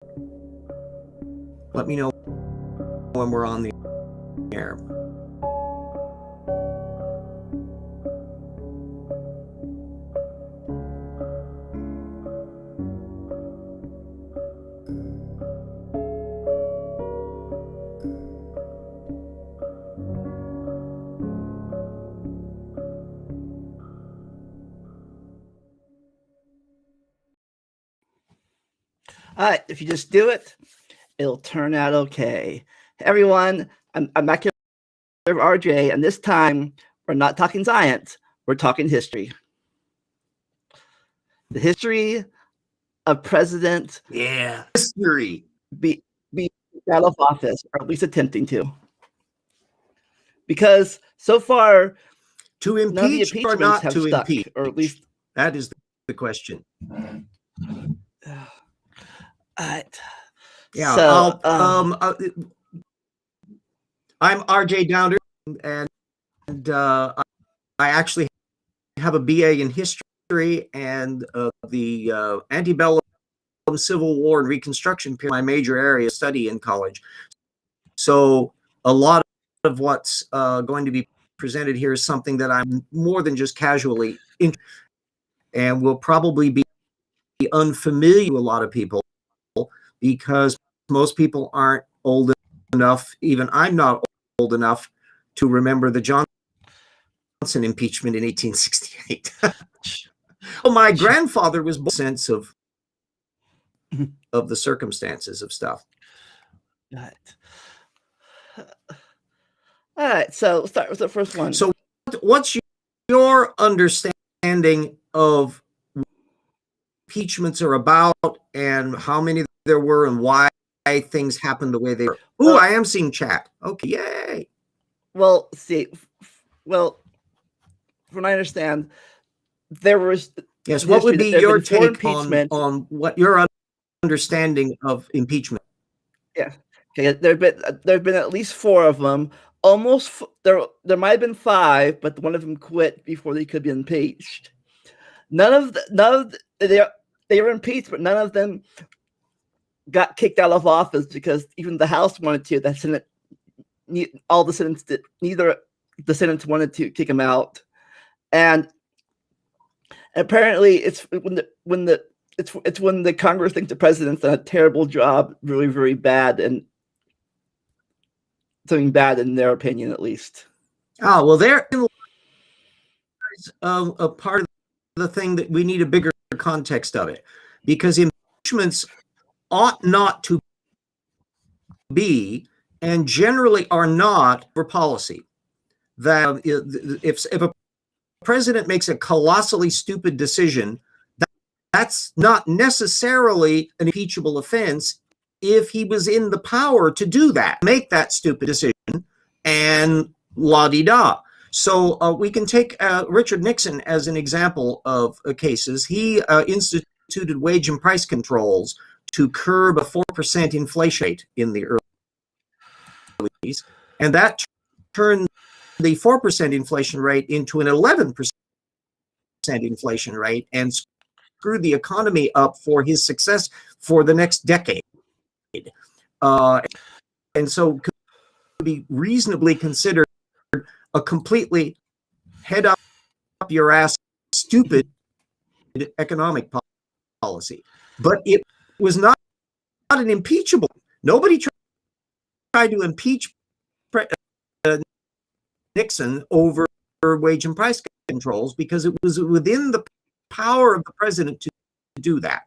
Let me know when we're on the air. All right, if you just do it, it'll turn out okay. Hey everyone, I'm back here with RJ, and this time we're not talking science, we're talking history. The history of President History. be out of office, or at least attempting to. Because so far, to impeach or not to impeach, or at least that is the question. Yeah. So, I'm RJ Downer, and I actually have a BA in history and the antebellum Civil War and Reconstruction period, my major area of study in college. So a lot of what's going to be presented here is something that I'm more than just casually interested in, and will probably be unfamiliar to a lot of people because most people aren't old enough, even I'm not old enough, to remember the Johnson impeachment in 1868. Well, my grandfather was born sense of the circumstances of stuff. All right, so let's start with the first one. So what's your understanding of what impeachments are about and how many there were and why things happened the way they were? Oh, I am seeing chat. Okay, yay. Well, from what I understand, there was... Yes, what would be your take on what your understanding of impeachment? Yeah, okay. There've been at least 4 of them. Almost there might have been 5, but one of them quit before they could be impeached. They were impeached, but none of them got kicked out of office because even the House wanted to. The Senate, all the Senates did. Neither the Senates wanted to kick them out, and apparently it's when the Congress thinks the president's done a terrible job, really, very bad, and something bad in their opinion, at least. Oh, well, there is a part of the thing that we need a bigger context of it, because impeachments ought not to be, and generally are not, for policy. That if a president makes a colossally stupid decision, that's not necessarily an impeachable offense if he was in the power to do that, make that stupid decision, and la-di-da. So we can take Richard Nixon as an example of cases. He instituted wage and price controls to curb a 4% inflation rate in the early 80s, and that turned the 4% inflation rate into an 11% inflation rate and screwed the economy up for his success for the next decade. And so could be reasonably considered a completely head up your ass stupid economic policy. But it was not an impeachable. Nobody tried to impeach Nixon over wage and price controls because it was within the power of the president to do that.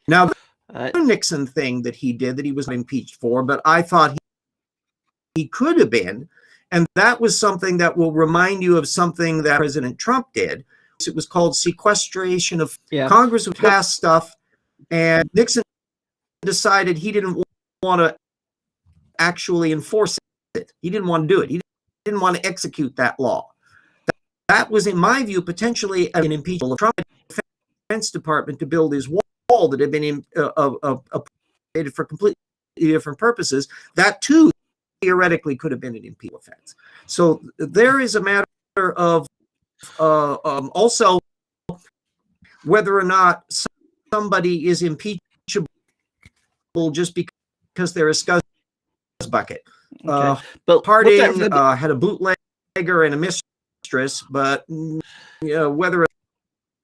Now, the Nixon thing that he did that he was impeached for, but I thought he could have been, and that was something that will remind you of something that President Trump did. It was called sequestration of Congress would pass stuff, and Nixon decided he didn't want to actually enforce it. He didn't want to do it. He didn't want to execute that law. That was, in my view, potentially an impeachable of Trump Defense Department to build his wall that had been appropriated for completely different purposes. That too theoretically could have been an impeachable offense. So there is a matter of also whether or not somebody is impeachable just because they're a scuzz bucket. Okay. But Harding had a bootlegger and a mistress, but whether or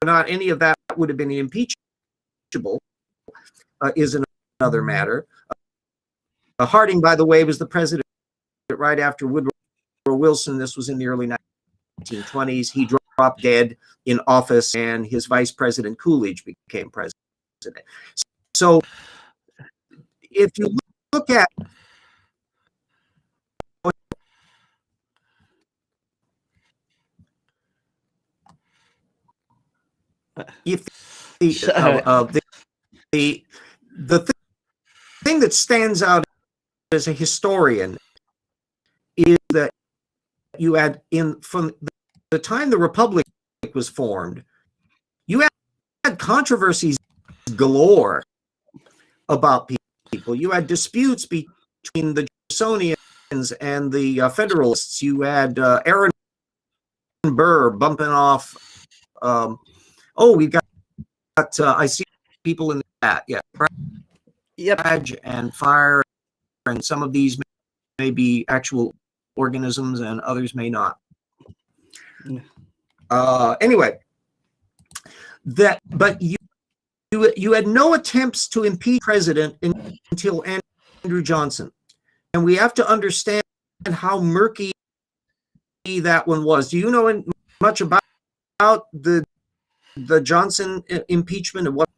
not any of that would have been impeachable is another matter. Harding, by the way, was the president right after Woodrow Wilson. This was in the early 1920s. He dropped dead in office, and his vice president Coolidge became president. So if you look at if the thing that stands out as a historian is that you had from the time the Republic was formed, you had controversies galore about people. You had disputes between the Jeffersonians and the Federalists. You had Aaron Burr bumping off. We've got I see people in the chat. Yeah, badge and fire, and some of these may be actual organisms, and others may not. Anyway, but you had no attempts to impeach the president until Andrew Johnson, and we have to understand how murky that one was. Do you know much about the Johnson impeachment and what?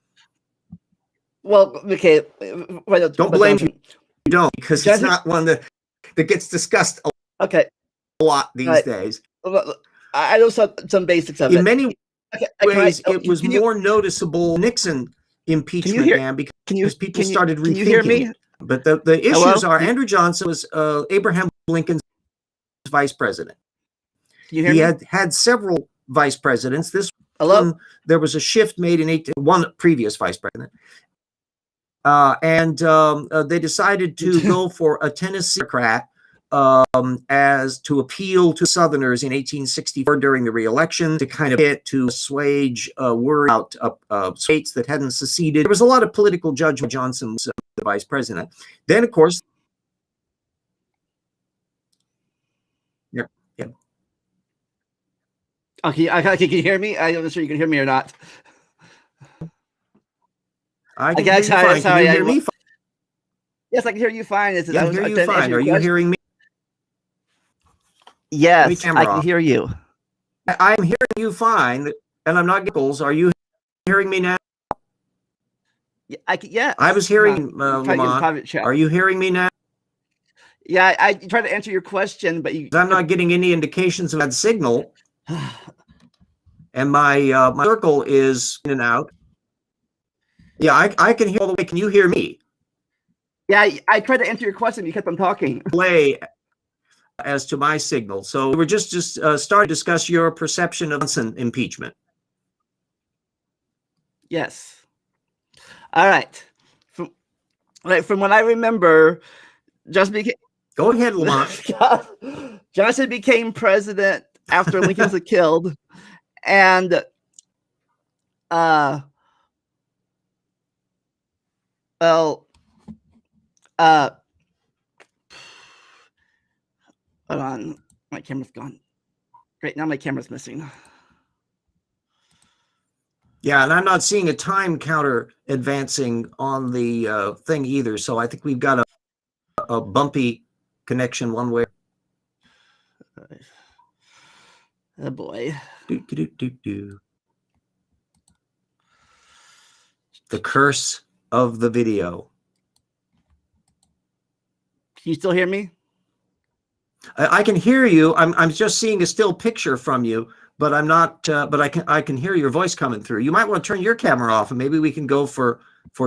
Well, okay. Don't blame you don't, because it's not one that gets discussed a lot these days. I know some basics of it. In many ways, it was more noticeable Nixon impeachment because people started rethinking. Can you hear me? But the issues are Andrew Johnson was Abraham Lincoln's vice president. Can you hear me? He had several vice presidents. This one, there was a shift made in one previous vice president. And they decided to go for a Tennessee Democrat as to appeal to Southerners in 1864 during the re-election to kind of get to assuage worry about states that hadn't seceded. There was a lot of political judgment. Johnson was the vice president. Then, of course, Okay, can you hear me? I'm not sure you can hear me or not. I can hear you fine. Can you hear me fine? Yes, I can hear you fine. I can hear you fine. Are you hearing me? Yes, I can hear you. I'm hearing you fine, and I'm not giggles. Are you hearing me now? Yeah. I was hearing Lamont. Are you hearing me now? Yeah, I tried to answer your question, but I'm not getting any indications of that signal. And my circle is in and out. Yeah, I can hear all the way. Can you hear me? Yeah, I tried to answer your question. You kept on talking. Play as to my signal. So we were just starting to discuss your perception of Johnson impeachment. Yes. All right. From what I remember, Go ahead, Lamont. Johnson became president after Lincoln was killed, and hold on, my camera's gone. Great, now my camera's missing. Yeah, and I'm not seeing a time counter advancing on the thing either, so I think we've got a bumpy connection one way. Oh boy. The curse of the video. Can you still hear me? I can hear you. I'm just seeing a still picture from you, but I'm not. But I can hear your voice coming through. You might want to turn your camera off, and maybe we can go for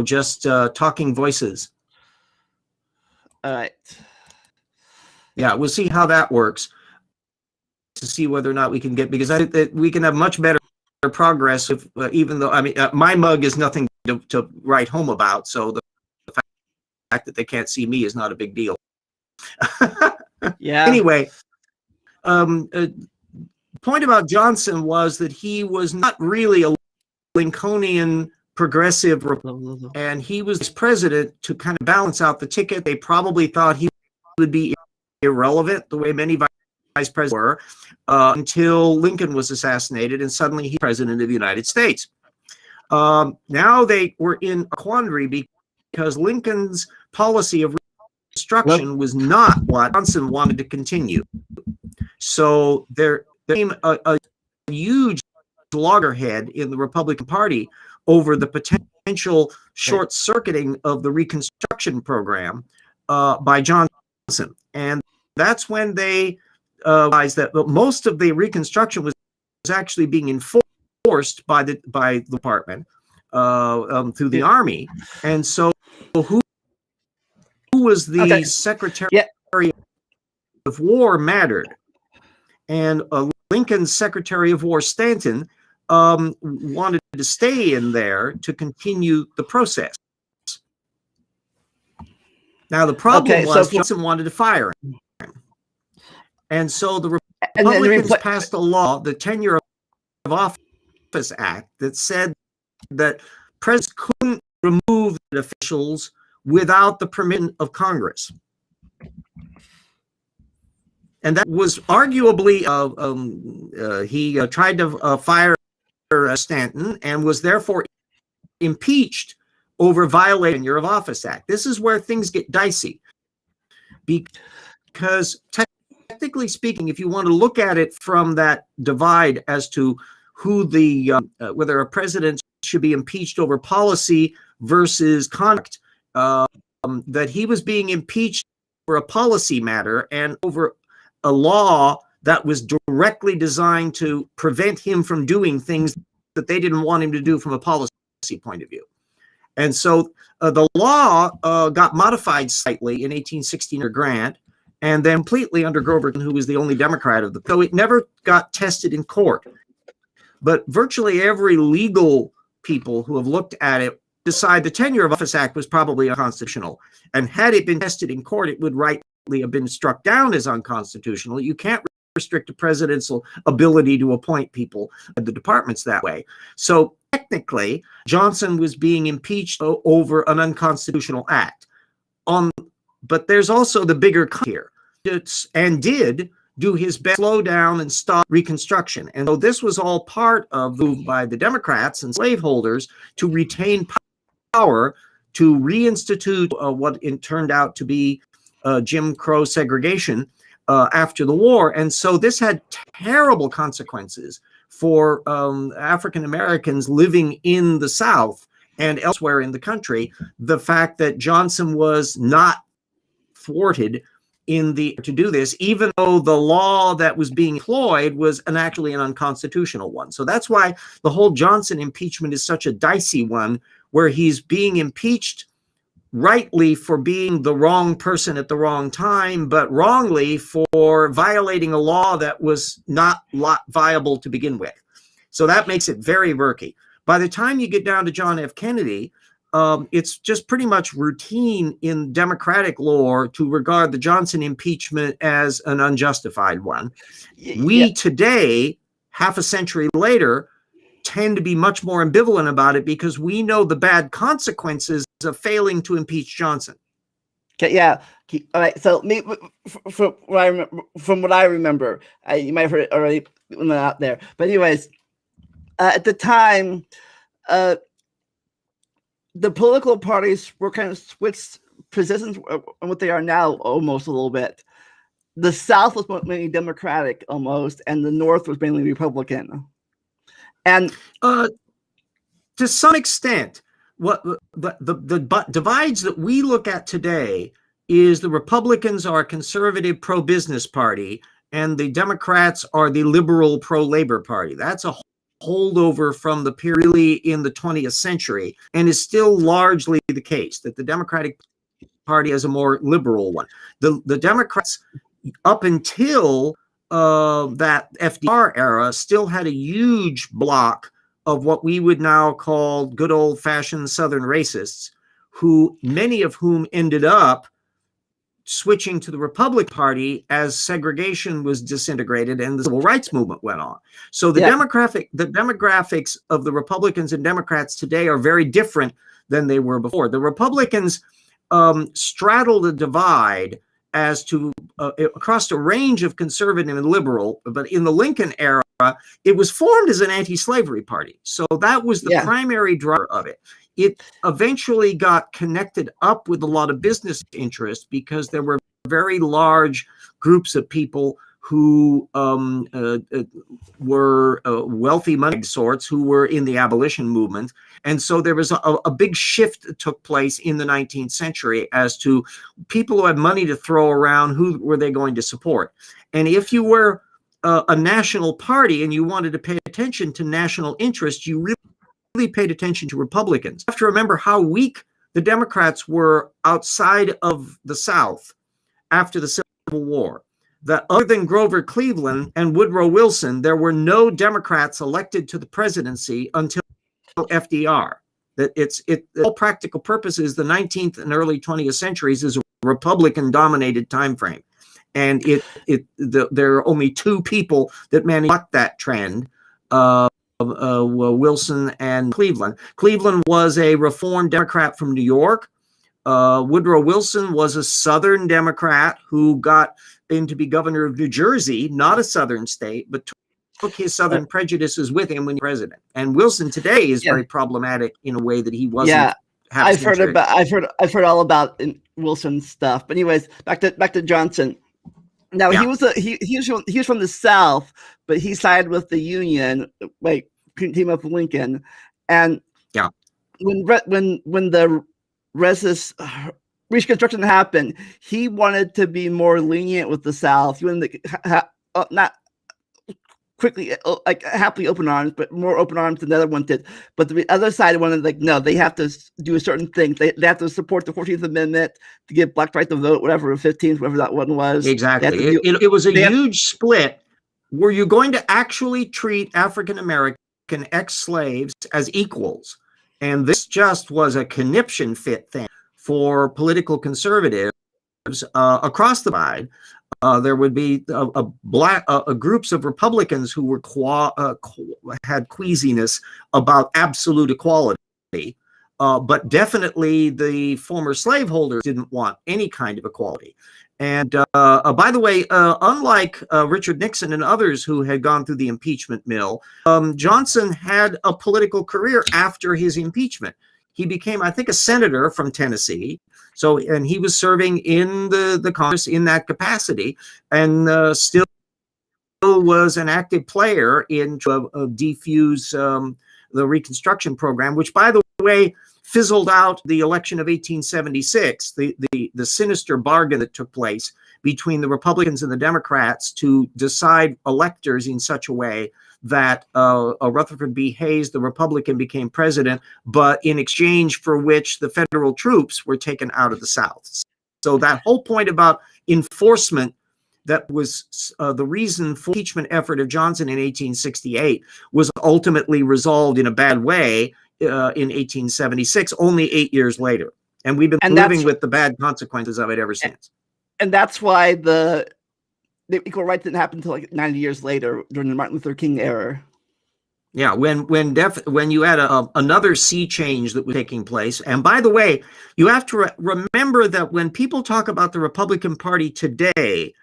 just talking voices. All right. Yeah, we'll see how that works to see whether or not we can get, because I think that we can have much better progress if even though my mug is nothing to write home about, so the fact that they can't see me is not a big deal. Yeah. Anyway, point about Johnson was that he was not really a Lincolnian progressive, and he was president to kind of balance out the ticket. They probably thought he would be irrelevant, the way many vice presidents were, until Lincoln was assassinated, and suddenly he's president of the United States. Now they were in a quandary because Lincoln's policy of Reconstruction was not what Johnson wanted to continue. So there came a huge loggerhead in the Republican Party over the potential short-circuiting of the Reconstruction program by Johnson. And that's when they realized that most of the Reconstruction was actually being enforced by the department through the Army. And so who was the Secretary of War mattered. And Lincoln's Secretary of War, Stanton, wanted to stay in there to continue the process. Now, the problem was Johnson wanted to fire him. And so the Republicans passed a law, the Tenure of Office Act, that said that presidents couldn't remove officials without the permission of Congress. And that was arguably, he tried to fire Stanton and was therefore impeached over violating the Tenure of Office Act. This is where things get dicey, because technically speaking, if you want to look at it from that divide as to who whether a president should be impeached over policy versus conduct, that he was being impeached for a policy matter and over a law that was directly designed to prevent him from doing things that they didn't want him to do from a policy point of view. And so the law got modified slightly in 1816 under Grant, and then completely under Grover, who was the only Democrat of the. So it never got tested in court. But virtually every legal people who have looked at it decide the Tenure of Office Act was probably unconstitutional. And had it been tested in court, it would rightly have been struck down as unconstitutional. You can't restrict a president's ability to appoint people at the departments that way. So technically, Johnson was being impeached over an unconstitutional act. But there's also the bigger here, and did do his best to slow down and stop Reconstruction. And so this was all part of the move by the Democrats and slaveholders to retain power to reinstitute what it turned out to be Jim Crow segregation after the war. And so this had terrible consequences for African Americans living in the South and elsewhere in the country. The fact that Johnson was not thwarted to do this, even though the law that was being employed was actually an unconstitutional one. So that's why the whole Johnson impeachment is such a dicey one, where he's being impeached rightly for being the wrong person at the wrong time, but wrongly for violating a law that was not viable to begin with. So that makes it very murky. By the time you get down to John F. Kennedy, it's just pretty much routine in Democratic lore to regard the Johnson impeachment as an unjustified one. We today, half a century later, tend to be much more ambivalent about it because we know the bad consequences of failing to impeach Johnson. Okay, yeah. All right. So, from what I remember, you might have heard it already out there. But anyways, at the time, the political parties were kind of switched positions on what they are now, almost a little bit. The South was mainly Democratic, almost, and the North was mainly Republican. And to some extent, what the divides that we look at today is the Republicans are a conservative pro-business party, and the Democrats are the liberal pro-labor party. That's a holdover from the period really in the 20th century, and is still largely the case that the Democratic Party is a more liberal one. The Democrats, up until that FDR era, still had a huge block of what we would now call good old-fashioned Southern racists, who many of whom ended up switching to the Republican Party as segregation was disintegrated and the civil rights movement went on. So the demographics of the Republicans and Democrats today are very different than they were before. The Republicans straddle the divide as to across a range of conservative and liberal, but in the Lincoln era, it was formed as an anti-slavery party. So that was the primary driver of it. It eventually got connected up with a lot of business interests because there were very large groups of people who were wealthy money sorts who were in the abolition movement. And so there was a big shift that took place in the 19th century as to people who had money to throw around, who were they going to support? And if you were a national party and you wanted to pay attention to national interests, you really paid attention to Republicans. You have to remember how weak the Democrats were outside of the South after the Civil War. That other than Grover Cleveland and Woodrow Wilson, there were no Democrats elected to the presidency until FDR. That all practical purposes, the 19th and early 20th centuries is a Republican-dominated time frame. And there are only two people that managed to buck that trend, Wilson and Cleveland. Cleveland was a Reform Democrat from New York. Woodrow Wilson was a Southern Democrat who got in to be governor of New Jersey, not a Southern state, but took his Southern prejudices with him when he was president. And Wilson today is very problematic in a way that he wasn't. Yeah, I've heard all about Wilson's stuff. But anyways, back to Johnson. Now he was from the South, but he sided with the Union, like team up with Lincoln, and when the Reconstruction happened, he wanted to be more lenient with the South. He wanted to not quickly, like happily open arms, but more open arms than the other one did. But the other side wanted, like, no, they have to do a certain thing. They have to support the 14th Amendment to give black right to vote, whatever, 15th, whatever that one was. Exactly. It was a huge split. Were you going to actually treat African-American ex-slaves as equals? And this just was a conniption fit thing for political conservatives across the divide. There would be groups of Republicans who were had queasiness about absolute equality, but definitely the former slaveholders didn't want any kind of equality. And by the way, unlike Richard Nixon and others who had gone through the impeachment mill, Johnson had a political career after his impeachment. He became, I think, a senator from Tennessee. And he was serving in the Congress in that capacity, and still was an active player in defuse the Reconstruction program, which, by the way, fizzled out the election of 1876, the sinister bargain that took place between the Republicans and the Democrats to decide electors in such a way that Rutherford B. Hayes, the Republican, became president, but in exchange for which the federal troops were taken out of the South. So that whole point about enforcement, that was the reason for the impeachment effort of Johnson in 1868, was ultimately resolved in a bad way in 1876, only 8 years later. And we've been living with the bad consequences of it ever since. And that's why the equal rights didn't happen until like 90 years later during the Martin Luther King era. Yeah, when you had another sea change that was taking place. And by the way, you have to remember that when people talk about the Republican Party today,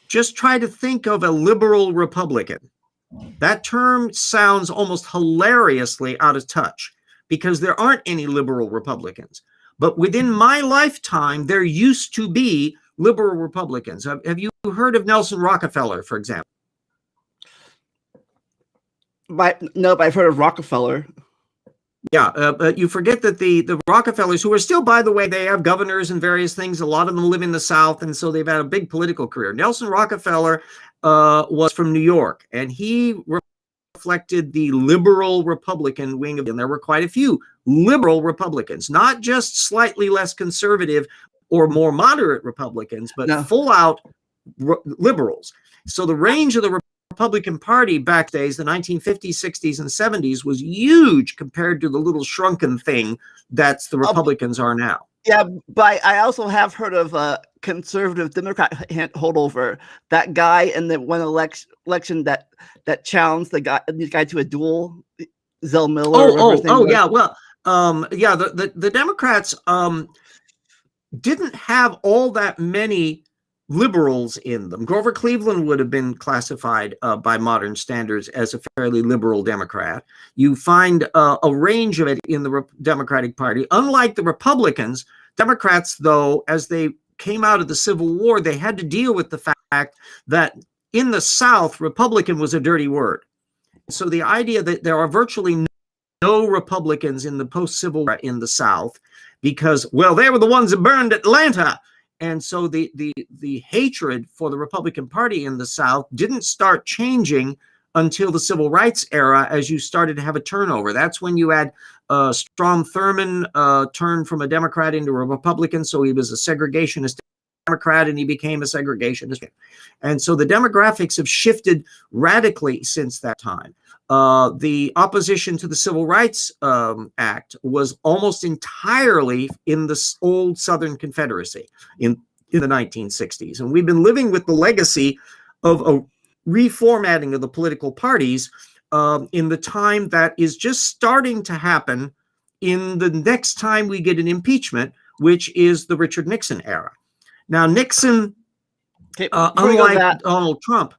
just try to think of a liberal Republican. That term sounds almost hilariously out of touch because there aren't any liberal Republicans. But within my lifetime, there used to be liberal Republicans. Have you heard of Nelson Rockefeller, for example? No, but I've heard of Rockefeller. Yeah, but you forget that the Rockefellers, who are still, by the way, they have governors and various things. A lot of them live in the South, and so they've had a big political career. Nelson Rockefeller was from New York, and he reflected the liberal Republican wing of it. And there were quite a few liberal Republicans, not just slightly less conservative or more moderate Republicans, but full-out liberals. So the range of the Republican Party back days, the 1950s, 60s, and 70s, was huge compared to the little shrunken thing that's the Republicans are now. Yeah, but I also have heard of a conservative Democrat holdover. That guy in the one election that challenged the guy to a duel, Zell Miller. Yeah. Well, yeah. The Democrats didn't have all that many liberals in them. Grover Cleveland would have been classified by modern standards as a fairly liberal Democrat. You find a range of it in the Democratic Party. Unlike the Republicans, Democrats, though, as they came out of the Civil War, they had to deal with the fact that in the South, Republican was a dirty word. So the idea that there are virtually no Republicans in the post-Civil War in the South because, well, they were the ones that burned Atlanta. And so the hatred for the Republican Party in the South didn't start changing until the Civil Rights era, as you started to have a turnover. That's when you had Strom Thurmond turned from a Democrat into a Republican, so he was a segregationist Democrat and he became a segregationist. And so the demographics have shifted radically since that time. The opposition to the Civil Rights Act was almost entirely in the old Southern Confederacy in the 1960s. And we've been living with the legacy of a reformatting of the political parties in the time that is just starting to happen in the next time we get an impeachment, which is the Richard Nixon era. Now, Nixon, unlike Donald Trump,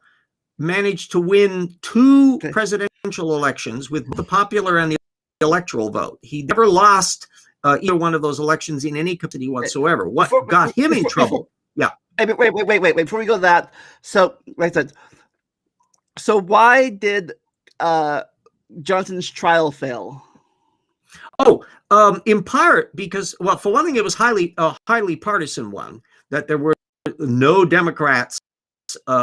managed to win two presidential elections with the popular and the electoral vote. He never lost either one of those elections in any capacity whatsoever. What got him in trouble? Yeah. Wait. Before we go to that, so why did Johnson's trial fail? In part because, well, for one thing, it was highly partisan one, that there were no Democrats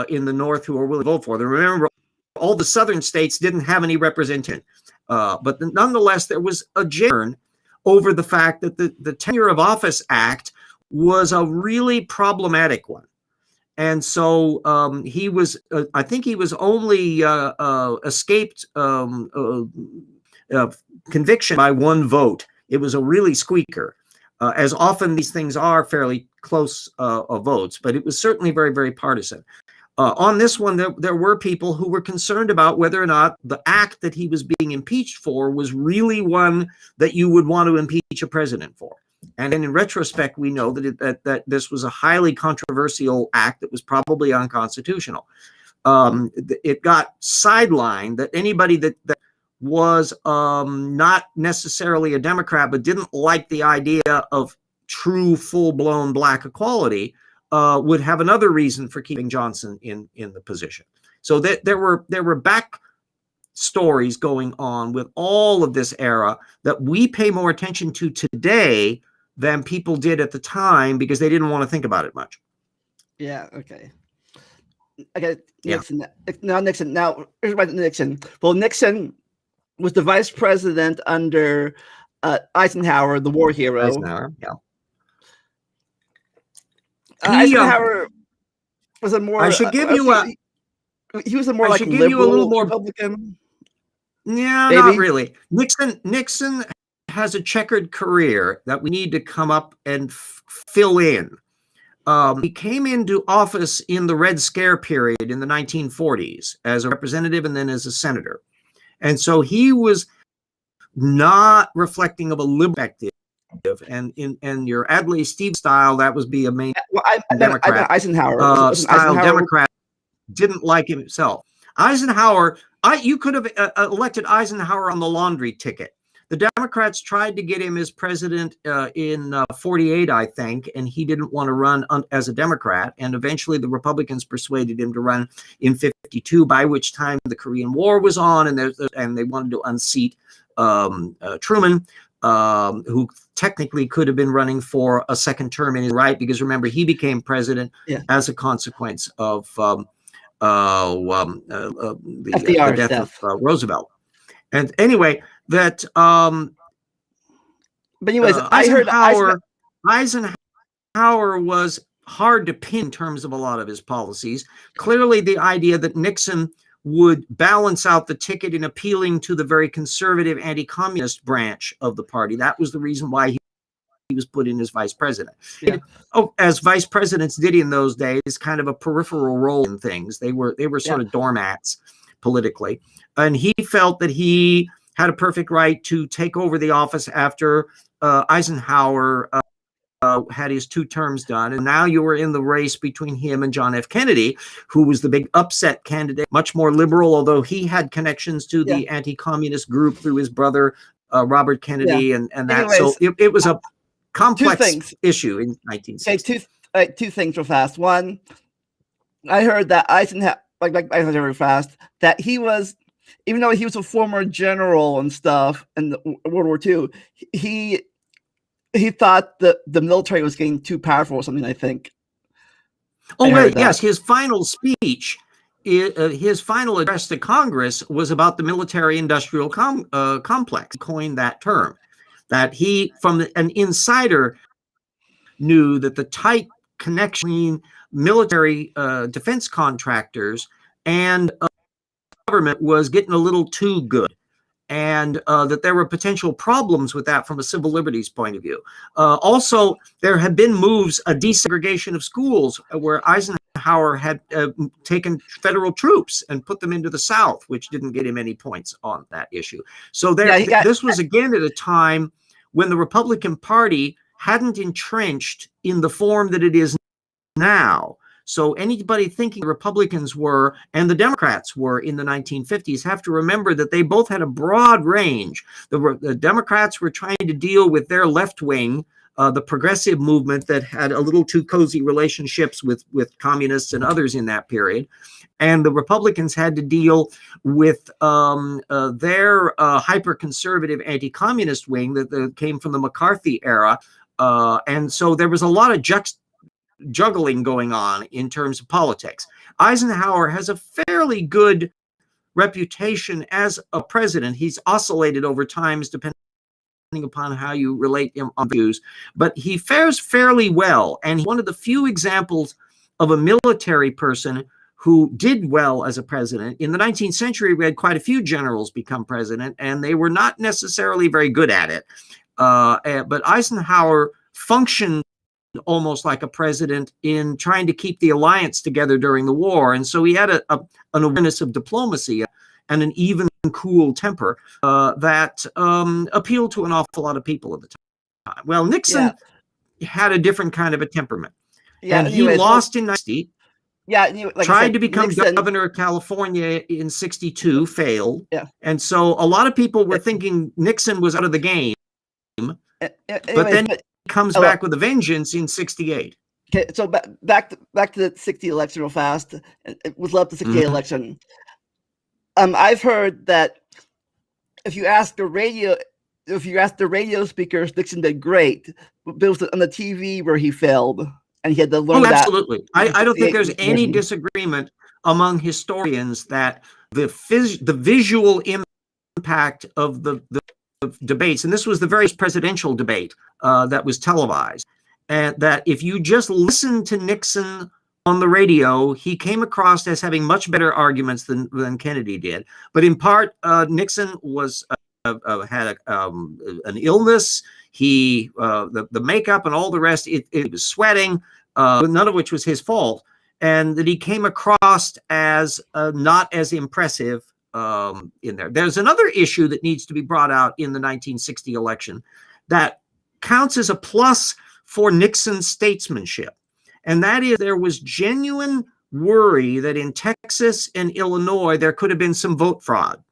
in the North who were willing to vote for them. Remember, all the Southern states didn't have any representation. But nonetheless, there was a jeer over the fact that the Tenure of Office Act was a really problematic one. And so he was, I think he was only escaped conviction by one vote. It was a really squeaker. As often these things are fairly close votes, but it was certainly very, very partisan. On this one, there were people who were concerned about whether or not the act that he was being impeached for was really one that you would want to impeach a president for. And in retrospect, we know that this was a highly controversial act that was probably unconstitutional. It got sidelined that anybody that was not necessarily a Democrat but didn't like the idea of true full-blown black equality would have another reason for keeping Johnson in the position. So that there were back stories going on with all of this era that we pay more attention to today than people did at the time because they didn't want to think about it much. Yeah. Okay. Nixon. Yeah. Now Nixon. Now here's about Nixon. Well, Nixon was the vice president under Eisenhower, the war hero. Eisenhower, yeah. Eisenhower was a more. I should give you a. He was a more like liberal, you a little more Republican. Yeah, maybe. Not really. Nixon has a checkered career that we need to come up and fill in. He came into office in the Red Scare period in the 1940s as a representative and then as a senator. And so he was not reflecting of a liberal perspective. And in your Adlai Steve style, that was be a main Democrat. Eisenhower style Democrat didn't like himself. Eisenhower, you could have elected Eisenhower on the laundry ticket. The Democrats tried to get him as president in 48, I think, and he didn't want to run as a Democrat. And eventually the Republicans persuaded him to run in 52, by which time the Korean War was on, and they wanted to unseat Truman, who technically could have been running for a second term in his right, because remember, he became president as a consequence of the death of Roosevelt. And anyway, that but anyways, I heard Eisenhower was hard to pin in terms of a lot of his policies. Clearly, the idea that Nixon would balance out the ticket in appealing to the very conservative anti-communist branch of the party. That was the reason why he was put in as vice president. Yeah. As vice presidents did in those days, kind of a peripheral role in things. They were sort of doormats politically. And he felt that he had a perfect right to take over the office after Eisenhower had his 2 terms done. And now you were in the race between him and John F. Kennedy, who was the big upset candidate, much more liberal, although he had connections to the anti-communist group through his brother, Robert Kennedy, and that. Anyways, so it was a complex 2 issue in 1960. Okay, 2 things real fast. One, I heard that Eisenhower, I heard very fast, that he was, even though he was a former general and stuff in World War II, he thought that the military was getting too powerful or something, I think. Oh, wait, yes. His final speech, his final address to Congress was about the military-industrial complex. He coined that term. That he, from an insider, knew that the tight connection between military defense contractors and government was getting a little too good, and that there were potential problems with that from a civil liberties point of view. Also, there had been moves, a desegregation of schools, where Eisenhower had taken federal troops and put them into the South, which didn't get him any points on that issue. So this was again at a time when the Republican Party hadn't entrenched in the form that it is now. So anybody thinking the Republicans were, and the Democrats were in the 1950s, have to remember that they both had a broad range. The Democrats were trying to deal with their left wing, the progressive movement that had a little too cozy relationships with communists and others in that period. And the Republicans had to deal with their hyper-conservative anti-communist wing that came from the McCarthy era. And so there was a lot of juggling going on in terms of politics. Eisenhower has a fairly good reputation as a president. He's oscillated over times depending upon how you relate him on views, but he fares fairly well. And he's one of the few examples of a military person who did well as a president. In the 19th century, we had quite a few generals become president, and they were not necessarily very good at it. But Eisenhower functioned almost like a president in trying to keep the alliance together during the war. And so he had an awareness of diplomacy and an even cool temper that appealed to an awful lot of people at the time. Well, Nixon had a different kind of a temperament. And he lost in 1960. Tried to become governor of California in 1962, failed. And so a lot of people were thinking Nixon was out of the game. But then he comes back with a vengeance in 1968. Okay, so back to the 60 election real fast. It was love the 68 election. I've heard that if you ask the radio speakers, Nixon did great, but it was on the TV where he failed. And he had to learn that. Absolutely. I don't think there's any disagreement among historians that the visual impact of the debates, and this was the very presidential debate that was televised, and that if you just listen to Nixon on the radio, he came across as having much better arguments than Kennedy did. But in part, Nixon was had an illness. He the makeup and all the rest, it was sweating, none of which was his fault, and that he came across as not as impressive in there. There's another issue that needs to be brought out in the 1960 election that counts as a plus for Nixon's statesmanship, and that is there was genuine worry that in Texas and Illinois there could have been some vote fraud.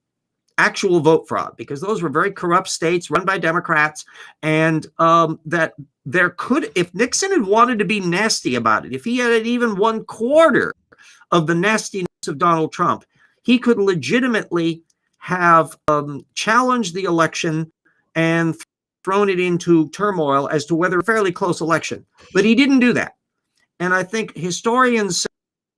Actual vote fraud, because those were very corrupt states run by Democrats, and that there could, if Nixon had wanted to be nasty about it, if he had even 1/4 of the nastiness of Donald Trump, he could legitimately have challenged the election and thrown it into turmoil as to whether a fairly close election. But he didn't do that. And I think historians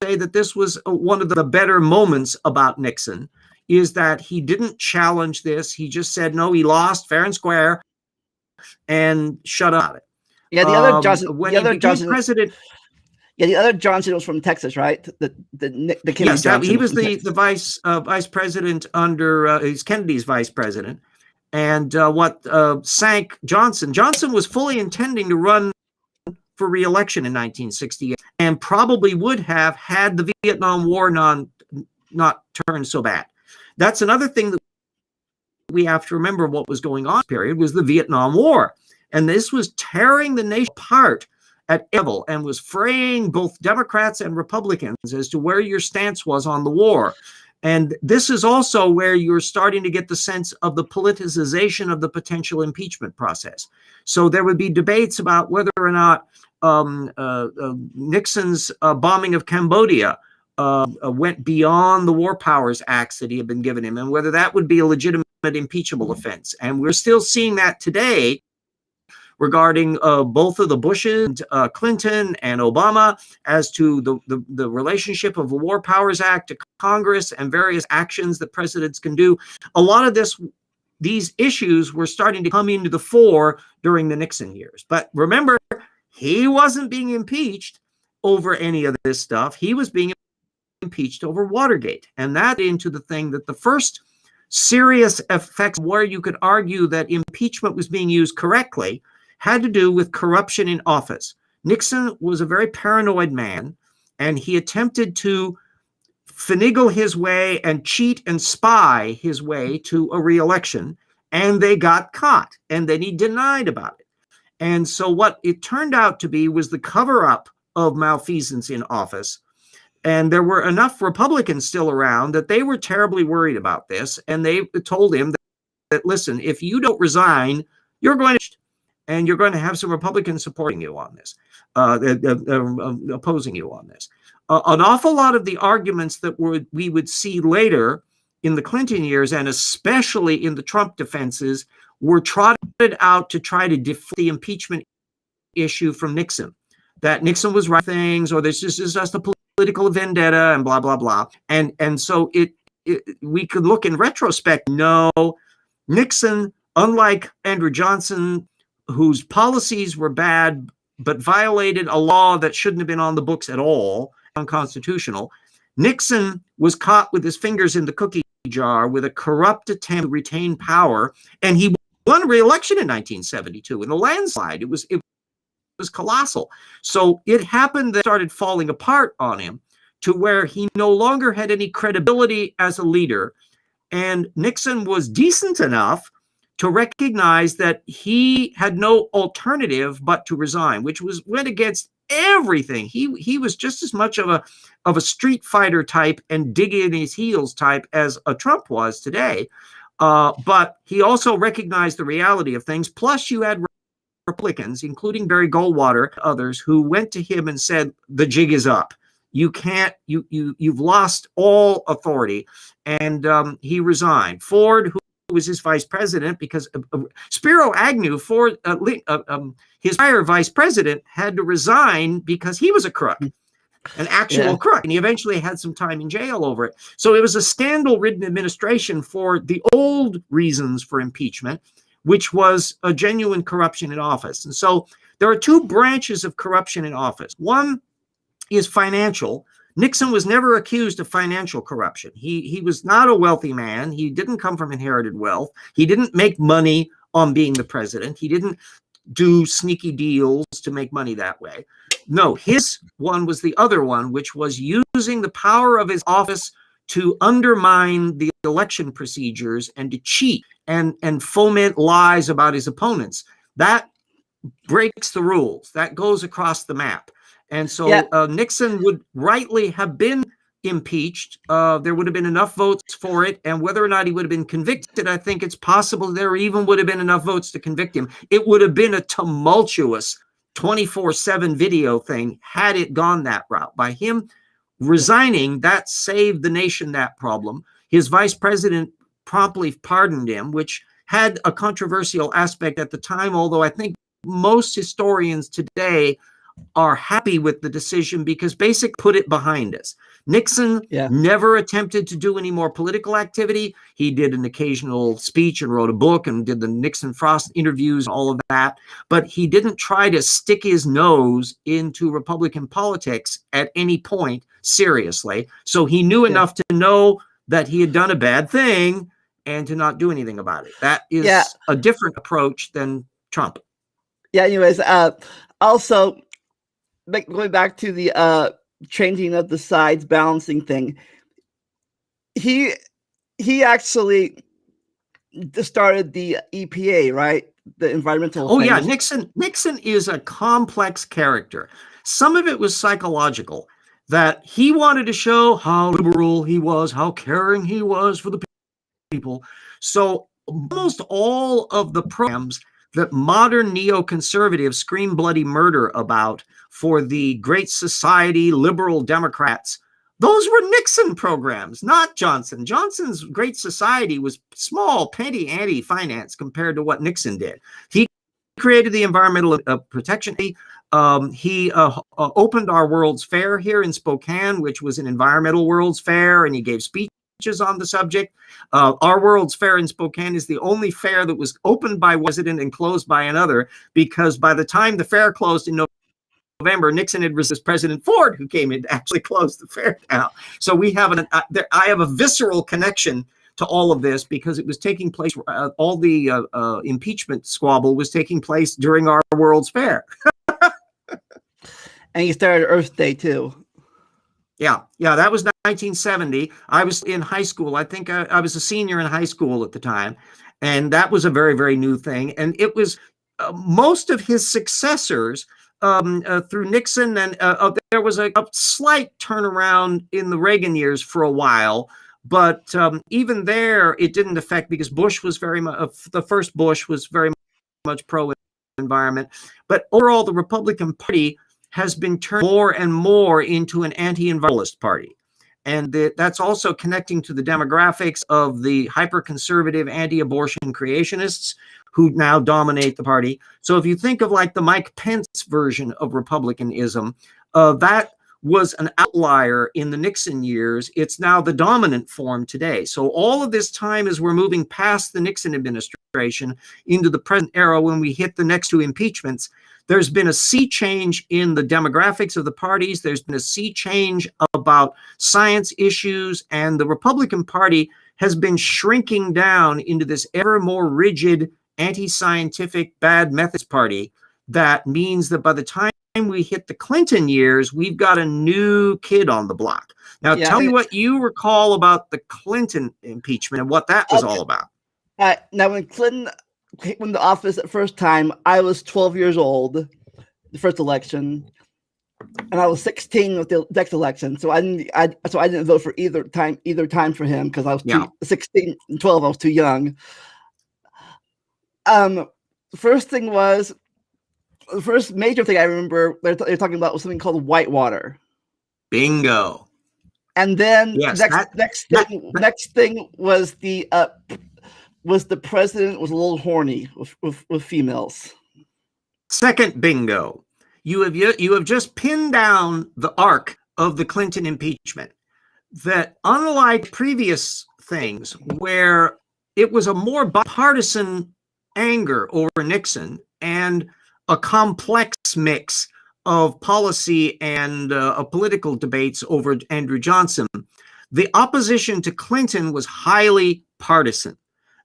say that this was one of the better moments about Nixon, is that he didn't challenge this. He just said, no, he lost fair and square, and shut up. Yeah, the other president. Yeah, the other Johnson was from Texas, right? The Kennedy Yes, Johnson he was from the Texas. vice president under he's Kennedy's vice president, and what sank Johnson. Johnson was fully intending to run for re-election in 1968, and probably would have had the Vietnam War not turned so bad. That's another thing that we have to remember. What was going on in this period was the Vietnam War, and this was tearing the nation apart at level and was fraying both Democrats and Republicans as to where your stance was on the war. And this is also where you're starting to get the sense of the politicization of the potential impeachment process. So there would be debates about whether or not Nixon's bombing of Cambodia went beyond the War Powers Acts that he had been given him, and whether that would be a legitimate impeachable offense. And we're still seeing that today regarding both of the Bushes, Clinton and Obama, as to the relationship of the War Powers Act to Congress and various actions that presidents can do. A lot of these issues were starting to come into the fore during the Nixon years. But remember, he wasn't being impeached over any of this stuff. He was being impeached over Watergate. And that into the thing that the first serious effects where you could argue that impeachment was being used correctly had to do with corruption in office. Nixon was a very paranoid man, and he attempted to finagle his way and cheat and spy his way to a re-election, and they got caught, and then he denied about it. And so what it turned out to be was the cover-up of malfeasance in office. And there were enough Republicans still around that they were terribly worried about this, and they told him that listen, if you don't resign, you're going to, and you're going to have some Republicans supporting you on this, opposing you on this. An awful lot of the arguments that we would see later in the Clinton years, and especially in the Trump defenses, were trotted out to try to defend the impeachment issue from Nixon. That Nixon was right things, or this is just a political vendetta, and blah, blah, blah. And so we could look in retrospect, no, Nixon, unlike Andrew Johnson, whose policies were bad but violated a law that shouldn't have been on the books at all, unconstitutional, Nixon was caught with his fingers in the cookie jar with a corrupt attempt to retain power, and he won re-election in 1972 in a landslide. It was colossal. So it happened that it started falling apart on him to where he no longer had any credibility as a leader, and Nixon was decent enough to recognize that he had no alternative but to resign, which went against everything. He was just as much of a street fighter type and dig in his heels type as a Trump was today. But he also recognized the reality of things. Plus, you had Republicans, including Barry Goldwater, others, who went to him and said, "The jig is up. You can't. You've lost all authority," and he resigned. Ford, who was his vice president, because Spiro Agnew, his prior vice president, had to resign because he was a crook, an actual crook, and he eventually had some time in jail over it. So it was a scandal-ridden administration for the old reasons for impeachment, which was a genuine corruption in office. And so there are two branches of corruption in office. One is financial. Nixon was never accused of financial corruption. He was not a wealthy man. He didn't come from inherited wealth. He didn't make money on being the president. He didn't do sneaky deals to make money that way. No, his one was the other one, which was using the power of his office to undermine the election procedures and to cheat and foment lies about his opponents. That breaks the rules. That goes across the map. And so Nixon would rightly have been impeached. There would have been enough votes for it. And whether or not he would have been convicted, I think it's possible there even would have been enough votes to convict him. It would have been a tumultuous 24/7 video thing had it gone that route. By him resigning, that saved the nation that problem. His vice president promptly pardoned him, which had a controversial aspect at the time, although I think most historians today are happy with the decision because basically put it behind us. Nixon never attempted to do any more political activity. He did an occasional speech and wrote a book and did the Nixon Frost interviews, all of that. But he didn't try to stick his nose into Republican politics at any point seriously. So he knew enough to know that he had done a bad thing and to not do anything about it. That is a different approach than Trump. Yeah, anyways, also, going back to the changing of the sides, balancing thing, he actually started the EPA, right? The environmental. Oh yeah, Nixon is a complex character. Some of it was psychological, that he wanted to show how liberal he was, how caring he was for the people. So almost all of the programs that modern neoconservatives scream bloody murder about for the Great Society liberal Democrats, those were Nixon programs, not Johnson. Johnson's Great Society was small, petty anti-finance compared to what Nixon did. He created the Environmental Protection. He opened our World's Fair here in Spokane, which was an environmental World's Fair, and he gave speeches on the subject. Our World's Fair in Spokane is the only fair that was opened by one resident and closed by another, because by the time the fair closed in November, Nixon had resisted President Ford, who came in to actually close the fair down. So we have I have a visceral connection to all of this because it was taking place. All the impeachment squabble was taking place during our World's Fair. And you started Earth Day too. Yeah, that was 1970. I was in high school. I think I was a senior in high school at the time. And that was a very, very new thing. And it was most of his successors through Nixon. And there was a slight turnaround in the Reagan years for a while. But even there, it didn't affect, because Bush was very much, the first Bush was very much pro-environment. But overall, the Republican Party has been turned more and more into an anti-environmentalist party. And that's also connecting to the demographics of the hyper-conservative anti-abortion creationists who now dominate the party. So if you think of like the Mike Pence version of Republicanism, that was an outlier in the Nixon years. It's now the dominant form today. So all of this time, as we're moving past the Nixon administration into the present era, when we hit the next two impeachments, there's been a sea change in the demographics of the parties. There's been a sea change about science issues, and the Republican Party has been shrinking down into this ever more rigid, anti-scientific, bad methods party. That means that by the time we hit the Clinton years, we've got a new kid on the block. Now, tell me what you recall about the Clinton impeachment and what that was all about. Now, when Clinton came into office the first time, I was 12 years old, the first election, and I was 16 with the next election. So I didn't vote for either time for him, because I was 16 and 12. I was too young. The first major thing I remember they're talking about was something called whitewater. Bingo. And then next thing was the president was a little horny with females. Second bingo. You have just pinned down the arc of the Clinton impeachment. That unlike previous things where it was a more bipartisan anger over Nixon and a complex mix of policy and political debates over Andrew Johnson, the opposition to Clinton was highly partisan.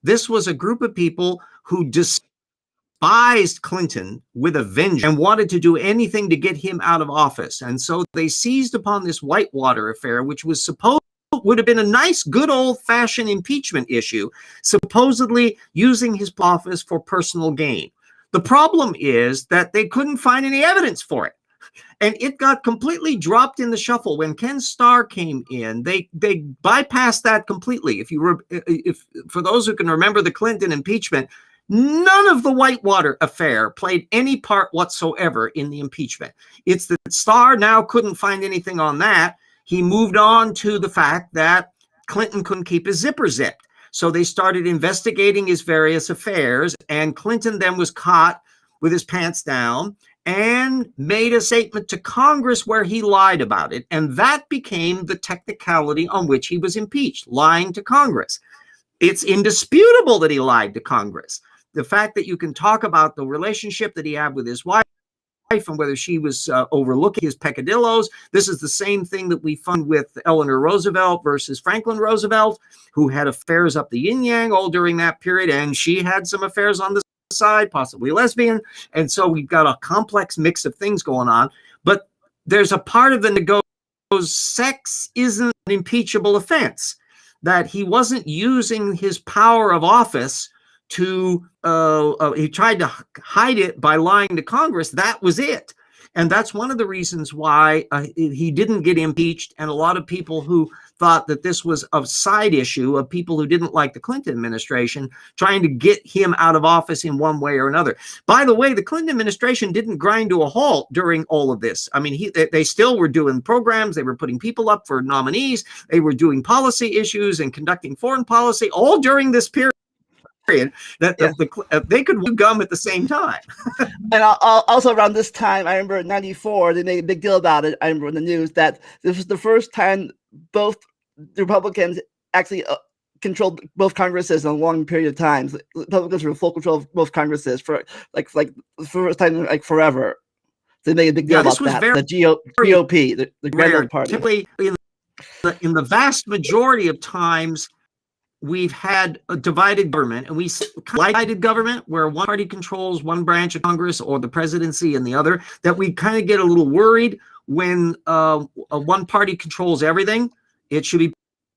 This was a group of people who despised Clinton with a vengeance and wanted to do anything to get him out of office. And so they seized upon this Whitewater affair, which was would have been a nice, good old-fashioned impeachment issue, supposedly using his office for personal gain. The problem is that they couldn't find any evidence for it. And it got completely dropped in the shuffle. When Ken Starr came in, they bypassed that completely. If for those who can remember the Clinton impeachment, none of the Whitewater affair played any part whatsoever in the impeachment. It's that Starr now couldn't find anything on that. He moved on to the fact that Clinton couldn't keep his zipper zipped. So they started investigating his various affairs, and Clinton then was caught with his pants down. and made a statement to Congress where he lied about it. And that became the technicality on which he was impeached, lying to Congress. It's indisputable that he lied to Congress. The fact that you can talk about the relationship that he had with his wife and whether she was overlooking his peccadillos. This is the same thing that we find with Eleanor Roosevelt versus Franklin Roosevelt, who had affairs up the yin-yang all during that period, and she had some affairs on the side, possibly lesbian. And so we've got a complex mix of things going on. But there's a part of the goes, sex isn't an impeachable offense, that he wasn't using his power of office to he tried to hide it by lying to Congress. That was it. And that's one of the reasons why he didn't get impeached. And a lot of people who thought that this was a side issue of people who didn't like the Clinton administration trying to get him out of office in one way or another. By the way, the Clinton administration didn't grind to a halt during all of this. I mean, they still were doing programs. They were putting people up for nominees. They were doing policy issues and conducting foreign policy all during this period. That they could chew gum at the same time. And also around this time, I remember in '94, they made a big deal about it. I remember in the news that this was the first time both the Republicans actually controlled both Congresses in a long period of time. The Republicans were in full control of both Congresses for like the first time like forever. They made a big deal about that. The GOP, the Grandma Party. Typically, in the vast majority of times, we've had a divided government, and we divided government where one party controls one branch of Congress or the presidency and the other, that we kind of get a little worried when one party controls everything. It should be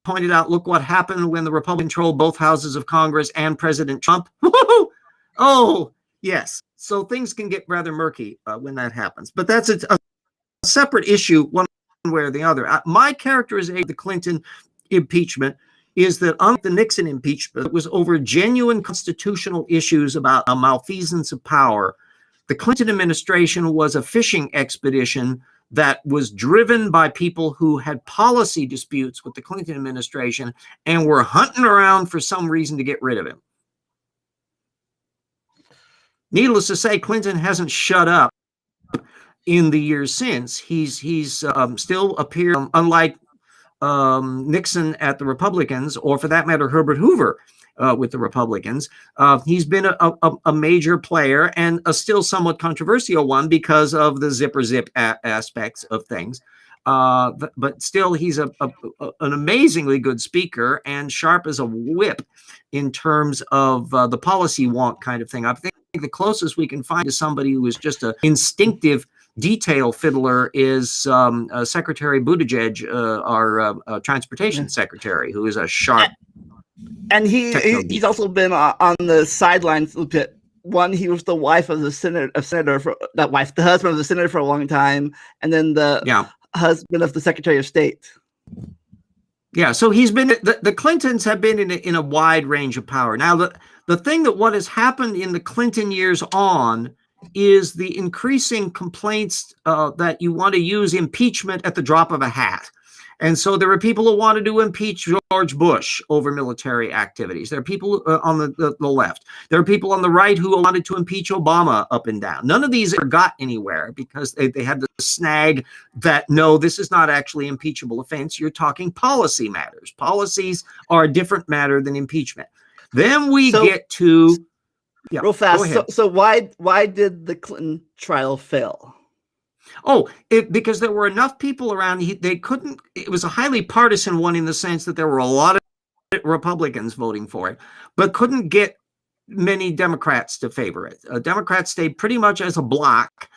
pointed out, look what happened when the Republicans controlled both houses of Congress and President Trump. Oh, yes. So things can get rather murky when that happens. But that's a separate issue, one way or the other. My characterization of the Clinton impeachment is that unlike the Nixon impeachment, it was over genuine constitutional issues about a malfeasance of power. The Clinton administration was a fishing expedition that was driven by people who had policy disputes with the Clinton administration and were hunting around for some reason to get rid of him. Needless to say, Clinton hasn't shut up in the years since. He's still appeared, unlike Nixon at the Republicans, or for that matter, Herbert Hoover with the Republicans. He's been a major player, and a still somewhat controversial one because of the zipper zip aspects of things. But still, he's an amazingly good speaker and sharp as a whip in terms of the policy wonk kind of thing. I think the closest we can find to somebody who is just an instinctive detail fiddler is Secretary Buttigieg, our transportation secretary, who is a sharp. And he's also been on the sidelines a bit. One, he was the wife of the senator for that wife, the husband of the senator for a long time, and then the husband of the Secretary of State. Yeah, so he's been the Clintons have been in a wide range of power. Now, the thing that what has happened in the Clinton years on is the increasing complaints that you want to use impeachment at the drop of a hat. And so there are people who wanted to impeach George Bush over military activities. There are people on the left. There are people on the right who wanted to impeach Obama up and down. None of these ever got anywhere because they had the snag that, no, this is not actually impeachable offense. You're talking policy matters. Policies are a different matter than impeachment. Then we get to... Yeah, real fast. So why did the Clinton trial fail? Oh, because there were enough people around. They couldn't. It was a highly partisan one in the sense that there were a lot of Republicans voting for it, but couldn't get many Democrats to favor it. Democrats stayed pretty much as a block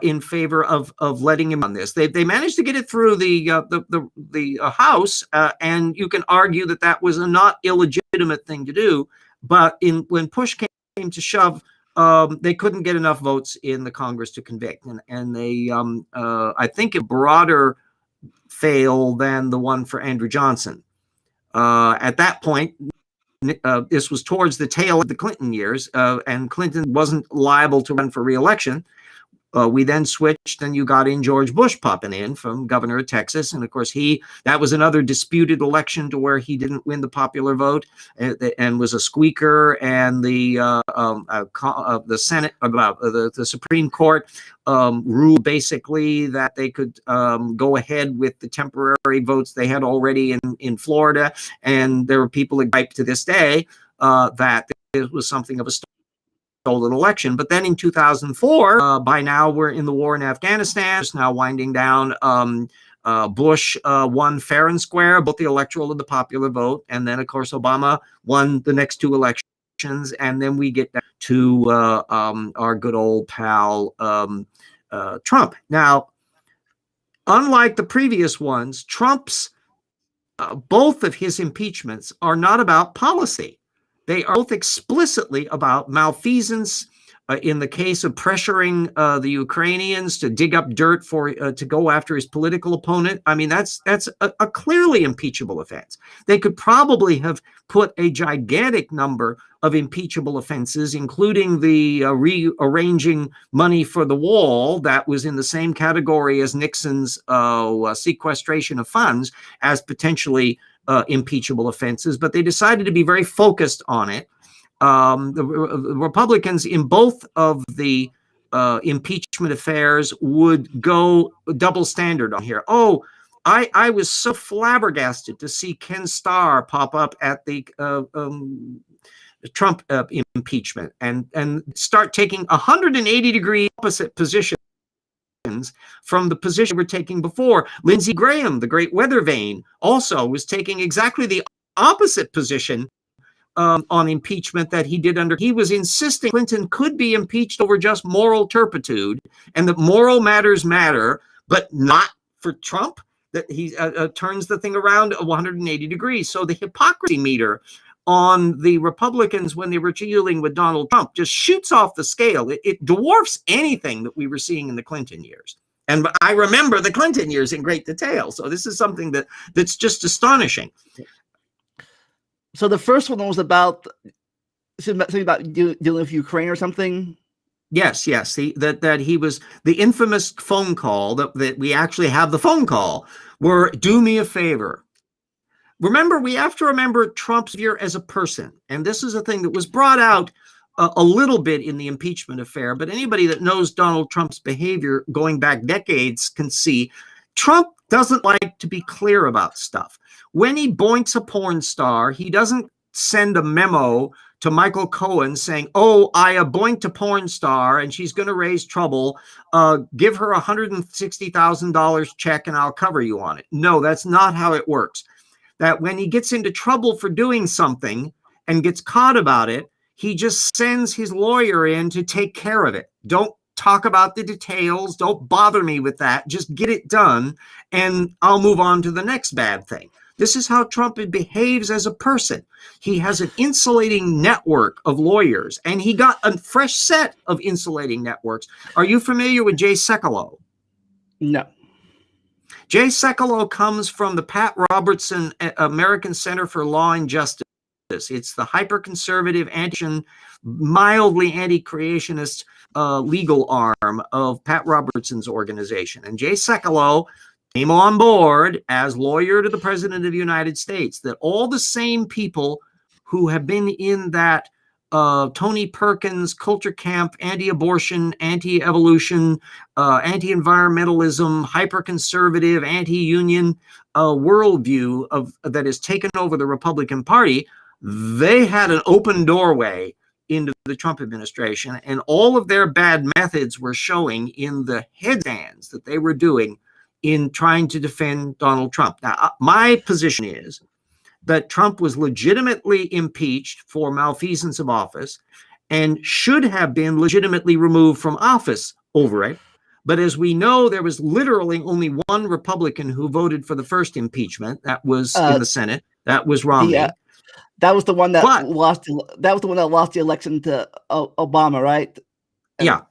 in favor of letting him on this. They managed to get it through the House, and you can argue that that was a not illegitimate thing to do. But when push came to shove, they couldn't get enough votes in the Congress to convict, and they I think a broader fail than the one for Andrew Johnson. At that point, this was towards the tail of the Clinton years, and Clinton wasn't liable to run for re-election. We then switched, and you got in George Bush popping in from governor of Texas. And of course, that was another disputed election to where he didn't win the popular vote and was a squeaker. And the Senate, the Supreme Court ruled basically that they could go ahead with the temporary votes they had already in Florida. And there were people that gripe to this day that it was something of a stolen election. But then in 2004, by now we're in the war in Afghanistan. It's now winding down. Bush won fair and square, both the electoral and the popular vote. And then, of course, Obama won the next two elections. And then we get to our good old pal, Trump. Now, unlike the previous ones, Trump's both of his impeachments are not about policy. They are both explicitly about malfeasance in the case of pressuring the Ukrainians to dig up dirt to go after his political opponent. I mean, that's a clearly impeachable offense. They could probably have put a gigantic number of impeachable offenses, including the rearranging money for the wall that was in the same category as Nixon's sequestration of funds, as potentially impeachable offenses, but they decided to be very focused on it. The Republicans in both of the impeachment affairs would go double standard on here. Oh, I was so flabbergasted to see Ken Starr pop up at the Trump impeachment and start taking 180-degree opposite positions from the position we're taking before. Lindsey Graham, the great weather vane, also was taking exactly the opposite position on impeachment that he did under. He was insisting Clinton could be impeached over just moral turpitude and that moral matters matter, but not for Trump, that he turns the thing around 180 degrees. So the hypocrisy meter on the Republicans when they were dealing with Donald Trump just shoots off the scale. It dwarfs anything that we were seeing in the Clinton years. And I remember the Clinton years in great detail. So this is something that's just astonishing. So the first one was about something about dealing with Ukraine or something. Yes. That he was the infamous phone call that we actually have the phone call where do me a favor. Remember, we have to remember Trump's view as a person. And this is a thing that was brought out a little bit in the impeachment affair. But anybody that knows Donald Trump's behavior going back decades can see Trump doesn't like to be clear about stuff. When he boinks a porn star, he doesn't send a memo to Michael Cohen saying, oh, I boinked a porn star and she's going to raise trouble. Give her $160,000 check and I'll cover you on it. No, that's not how it works. That when he gets into trouble for doing something and gets caught about it, he just sends his lawyer in to take care of it. Don't talk about the details. Don't bother me with that. Just get it done and I'll move on to the next bad thing. This is how Trump behaves as a person. He has an insulating network of lawyers, and he got a fresh set of insulating networks. Are you familiar with Jay Sekulow? No. Jay Sekulow comes from the Pat Robertson American Center for Law and Justice. It's the hyper-conservative, mildly anti-creationist legal arm of Pat Robertson's organization. And Jay Sekulow came on board as lawyer to the President of the United States, that all the same people who have been in that Tony Perkins culture camp, anti-abortion, anti-evolution, anti-environmentalism, hyper-conservative, anti-union worldview that has taken over the Republican Party, they had an open doorway into the Trump administration, and all of their bad methods were showing in the headstands that they were doing in trying to defend Donald Trump. Now, my position is that Trump was legitimately impeached for malfeasance of office and should have been legitimately removed from office over it. But as we know, there was literally only one Republican who voted for the first impeachment. That was in the Senate. That was Romney. That was the one that lost. That was the one that lost the election to Obama, right? Yeah.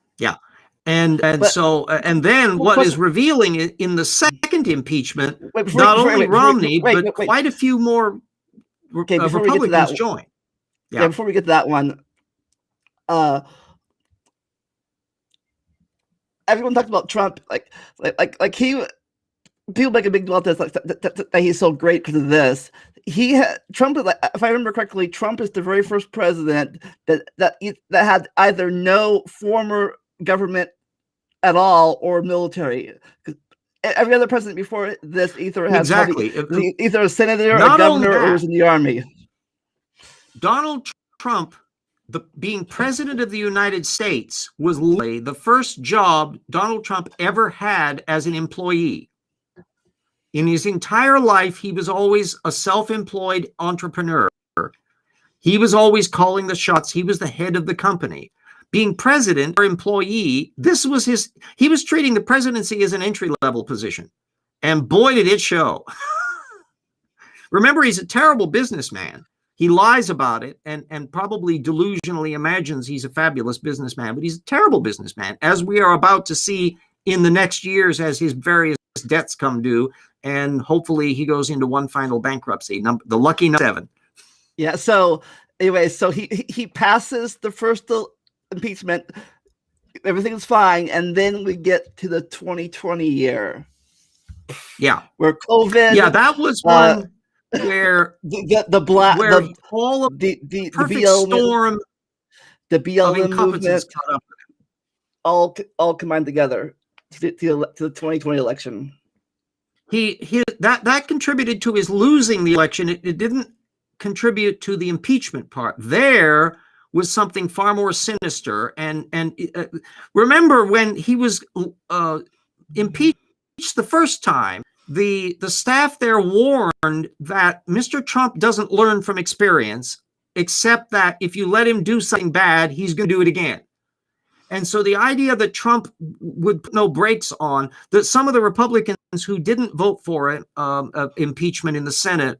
And then what is revealing in the second impeachment, not only Romney, but quite a few more Republicans joined. Yeah, before we get to that one, everyone talks about Trump, like he, people make a big deal about this, like that he's so great because of this. Trump is, like, if I remember correctly, Trump is the very first president that had either no former government at all or military. Every other president before this either has either a senator, a governor, or was in the army. Donald Trump, being president of the United States, was literally the first job Donald Trump ever had as an employee. In his entire life, he was always a self-employed entrepreneur. He was always calling the shots. He was the head of the company. Being president or employee, he was treating the presidency as an entry-level position. And boy, did it show. Remember, he's a terrible businessman. He lies about it and probably delusionally imagines he's a fabulous businessman, but he's a terrible businessman, as we are about to see in the next years as his various debts come due, and hopefully he goes into one final bankruptcy, the lucky 7. Yeah. So anyway, so he passes the first impeachment. Everything's fine, and then we get to the 2020 year. Yeah. Where COVID. Yeah, that was one where all of the perfect BLM, storm, the BLM movement, caught up. all combined together to the 2020 election. That contributed to his losing the election. It didn't contribute to the impeachment part. There was something far more sinister. And remember when he was impeached the first time, the staff there warned that Mr. Trump doesn't learn from experience, except that if you let him do something bad, he's going to do it again. And so the idea that Trump would put no brakes on, that some of the Republicans who didn't vote for it, impeachment in the Senate,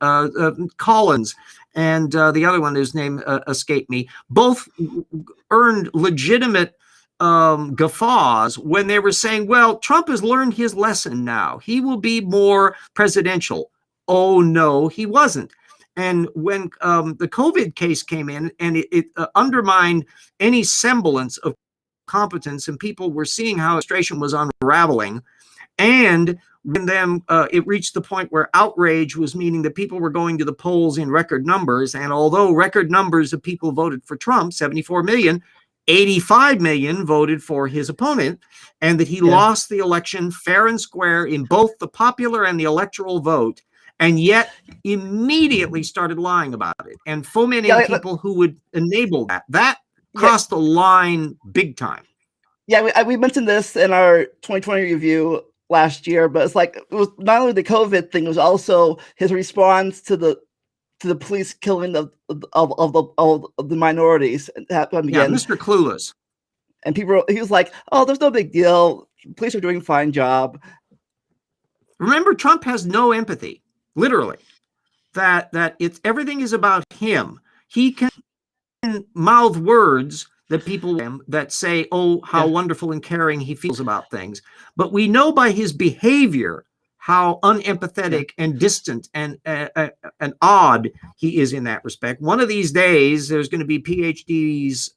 Collins and the other one whose name escaped me, both earned legitimate guffaws when they were saying, well, Trump has learned his lesson now. He will be more presidential. Oh, no, he wasn't. And when the COVID case came in and it undermined any semblance of competence, and people were seeing how administration was unraveling, and when then it reached the point where outrage was meaning that people were going to the polls in record numbers, and although record numbers of people voted for Trump, 74 million, 85 million voted for his opponent, and that he lost the election fair and square in both the popular and the electoral vote, and yet immediately started lying about it and fomenting people who would enable that crossed the line big time. Yeah, we mentioned this in our 2020 review last year, but it's like it was not only the COVID thing, it was also his response to the police killing of the minorities. Happened again. Yeah, Mr. Clueless. And he was like, "Oh, there's no big deal. Police are doing a fine job." Remember, Trump has no empathy, literally. That everything is about him. He can mouth words that people that say, oh, how wonderful and caring he feels about things. But we know by his behavior how unempathetic and distant and odd he is in that respect. One of these days, there's going to be PhDs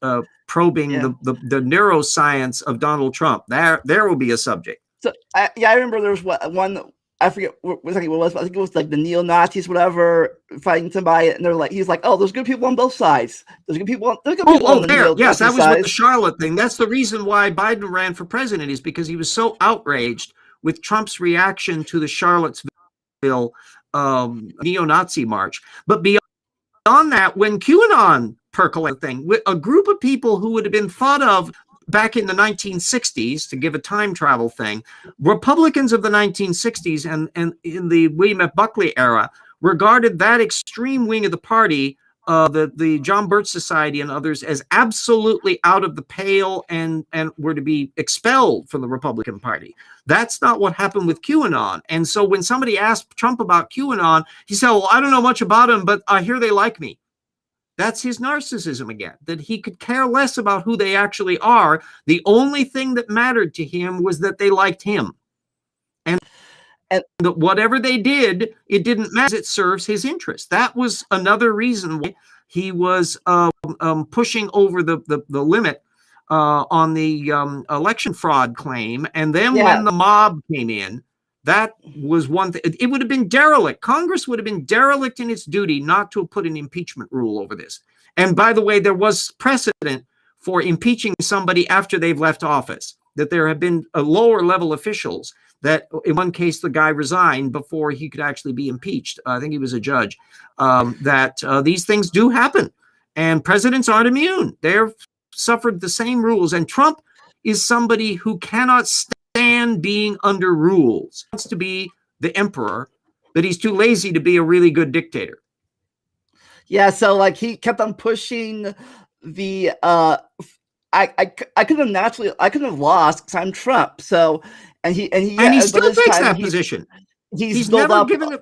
probing the neuroscience of Donald Trump. There will be a subject. So I remember there was one, I forget what exactly what it was, but I think it was like the neo-Nazis, whatever, fighting somebody, and they're like, he's like, oh, there's good people on both sides. There's good people on the yes, that was side. with the Charlotte thing. That's the reason why Biden ran for president, is because he was so outraged with Trump's reaction to the Charlottesville neo-Nazi march. But beyond that, when QAnon percolated thing, a group of people who would have been thought of back in the 1960s, to give a time travel thing, Republicans of the 1960s and in the William F. Buckley era regarded that extreme wing of the party, the John Birch Society and others, as absolutely out of the pale and were to be expelled from the Republican Party. That's not what happened with QAnon. And so when somebody asked Trump about QAnon, he said, well, I don't know much about them, but I hear they like me. That's his narcissism again, that he could care less about who they actually are. The only thing that mattered to him was that they liked him. And that whatever they did, it didn't matter. It serves his interest. That was another reason why he was pushing over the limit on the election fraud claim. And then Yeah. when the mob came in, that was one thing. It would have been derelict. Congress would have been derelict in its duty not to have put an impeachment rule over this. And by the way, there was precedent for impeaching somebody after they've left office, that there have been lower level officials that in one case, the guy resigned before he could actually be impeached. I think he was a judge. These things do happen, and presidents aren't immune. They've suffered the same rules. And Trump is somebody who cannot stand being under rules. He wants to be the emperor, but he's too lazy to be a really good dictator. Yeah, so like he kept on pushing the I couldn't have lost because I'm Trump. So and he still takes that position. He's built never up given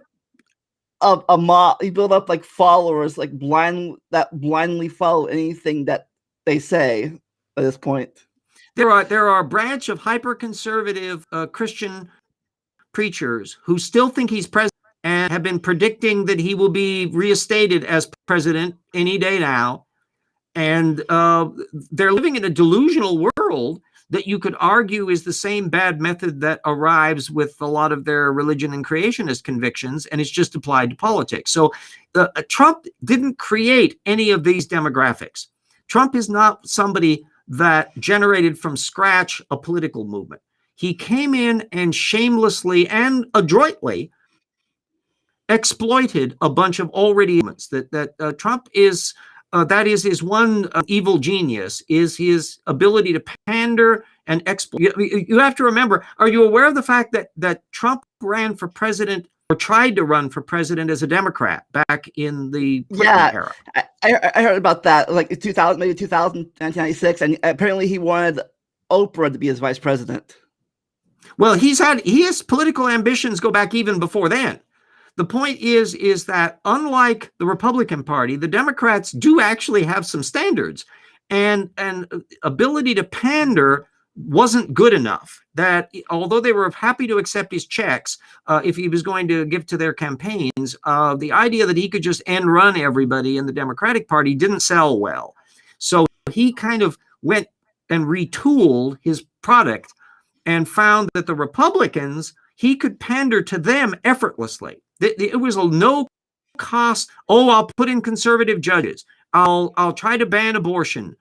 a mob. He built up like followers like blindly follow anything that they say at this point. There are a branch of hyper-conservative Christian preachers who still think he's president and have been predicting that he will be reinstated as president any day now. And they're living in a delusional world that you could argue is the same bad method that arrives with a lot of their religion and creationist convictions, and it's just applied to politics. So Trump didn't create any of these demographics. Trump is not somebody that generated from scratch a political movement. He came in and shamelessly and adroitly exploited a bunch of already movements. That Trump is, that is his one evil genius, is his ability to pander and exploit. You have to remember, are you aware of the fact that Trump ran for president or tried to run for president as a Democrat back in the Clinton era? I heard about that, like 2000, maybe 1996, and apparently he wanted Oprah to be his vice president. Well, his political ambitions go back even before then. The point is that unlike the Republican Party, the Democrats do actually have some standards, and ability to pander wasn't good enough. That although they were happy to accept his checks if he was going to give to their campaigns, the idea that he could just end run everybody in the Democratic Party didn't sell well. So he kind of went and retooled his product and found that the Republicans, he could pander to them effortlessly. It was a no cost. Oh, I'll put in conservative judges. I'll try to ban abortion.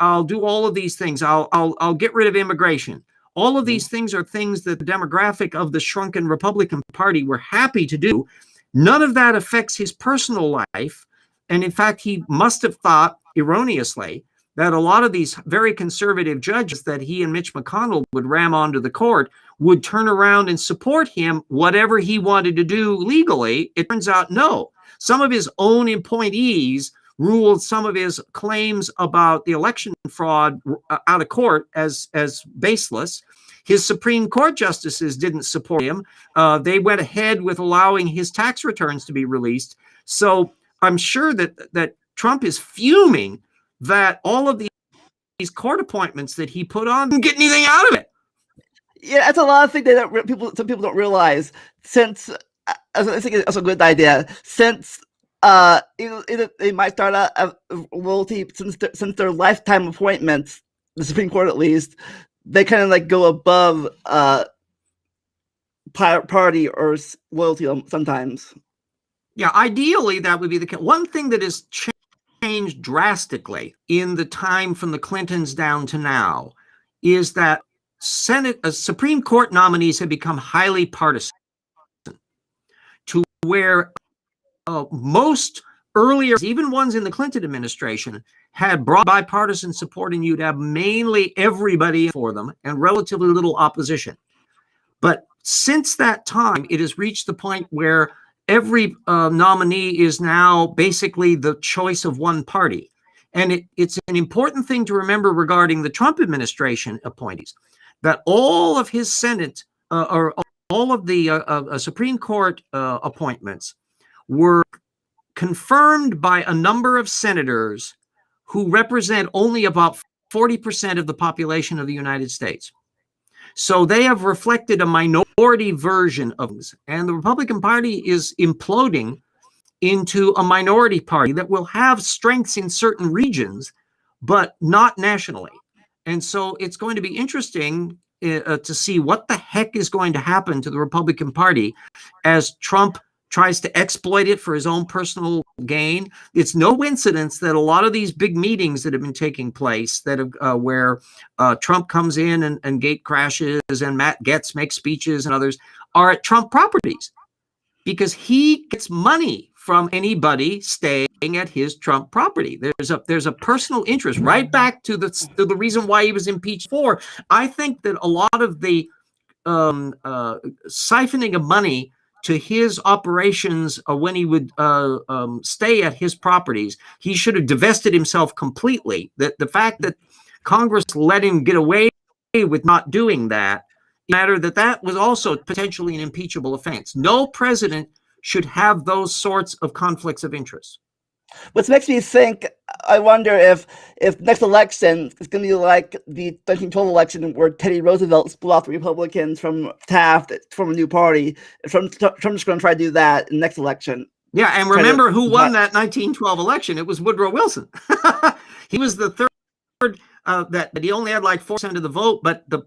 I'll do all of these things. I'll get rid of immigration. All of these things are things that the demographic of the shrunken Republican Party were happy to do. None of that affects his personal life. And in fact, he must have thought erroneously that a lot of these very conservative judges that he and Mitch McConnell would ram onto the court would turn around and support him, whatever he wanted to do legally. It turns out, no. Some of his own appointees ruled some of his claims about the election fraud out of court as baseless. His Supreme Court justices didn't support him. They went ahead with allowing his tax returns to be released. So I'm sure that Trump is fuming that all of these court appointments that he put on didn't get anything out of it. Yeah, that's a lot of things that some people don't realize. Since I think it's a good idea. Since they might start out as loyalty since their lifetime appointments, the Supreme Court at least, they kind of like go above party or loyalty sometimes. Yeah, ideally that would be the case. One thing that has changed drastically in the time from the Clintons down to now is that Supreme Court nominees have become highly partisan, to where most earlier, even ones in the Clinton administration, had broad bipartisan support, and you'd have mainly everybody for them and relatively little opposition. But since that time, it has reached the point where every nominee is now basically the choice of one party. And it's an important thing to remember regarding the Trump administration appointees, that all of his Senate or all of the Supreme Court appointments were confirmed by a number of senators who represent only about 40% of the population of the United States. So they have reflected a minority version of this, and the Republican Party is imploding into a minority party that will have strengths in certain regions, but not nationally. And so it's going to be interesting to see what the heck is going to happen to the Republican Party as Trump tries to exploit it for his own personal gain. It's no coincidence that a lot of these big meetings that have been taking place that have, where Trump comes in and gate crashes and Matt Gaetz makes speeches and others are at Trump properties, because he gets money from anybody staying at his Trump property. There's a personal interest, right back to the reason why he was impeached for. I think that a lot of the siphoning of money to his operations when he would stay at his properties, he should have divested himself completely. That the fact that Congress let him get away with not doing that, matter that was also potentially an impeachable offense. No president should have those sorts of conflicts of interest. Which makes me think, I wonder if next election is going to be like the 1912 election where Teddy Roosevelt split off the Republicans from Taft to form a new party. Trump's going to try to do that in the next election. Yeah, and remember who won that 1912 election? It was Woodrow Wilson. He was the third, that he only had like 4% of the vote, but the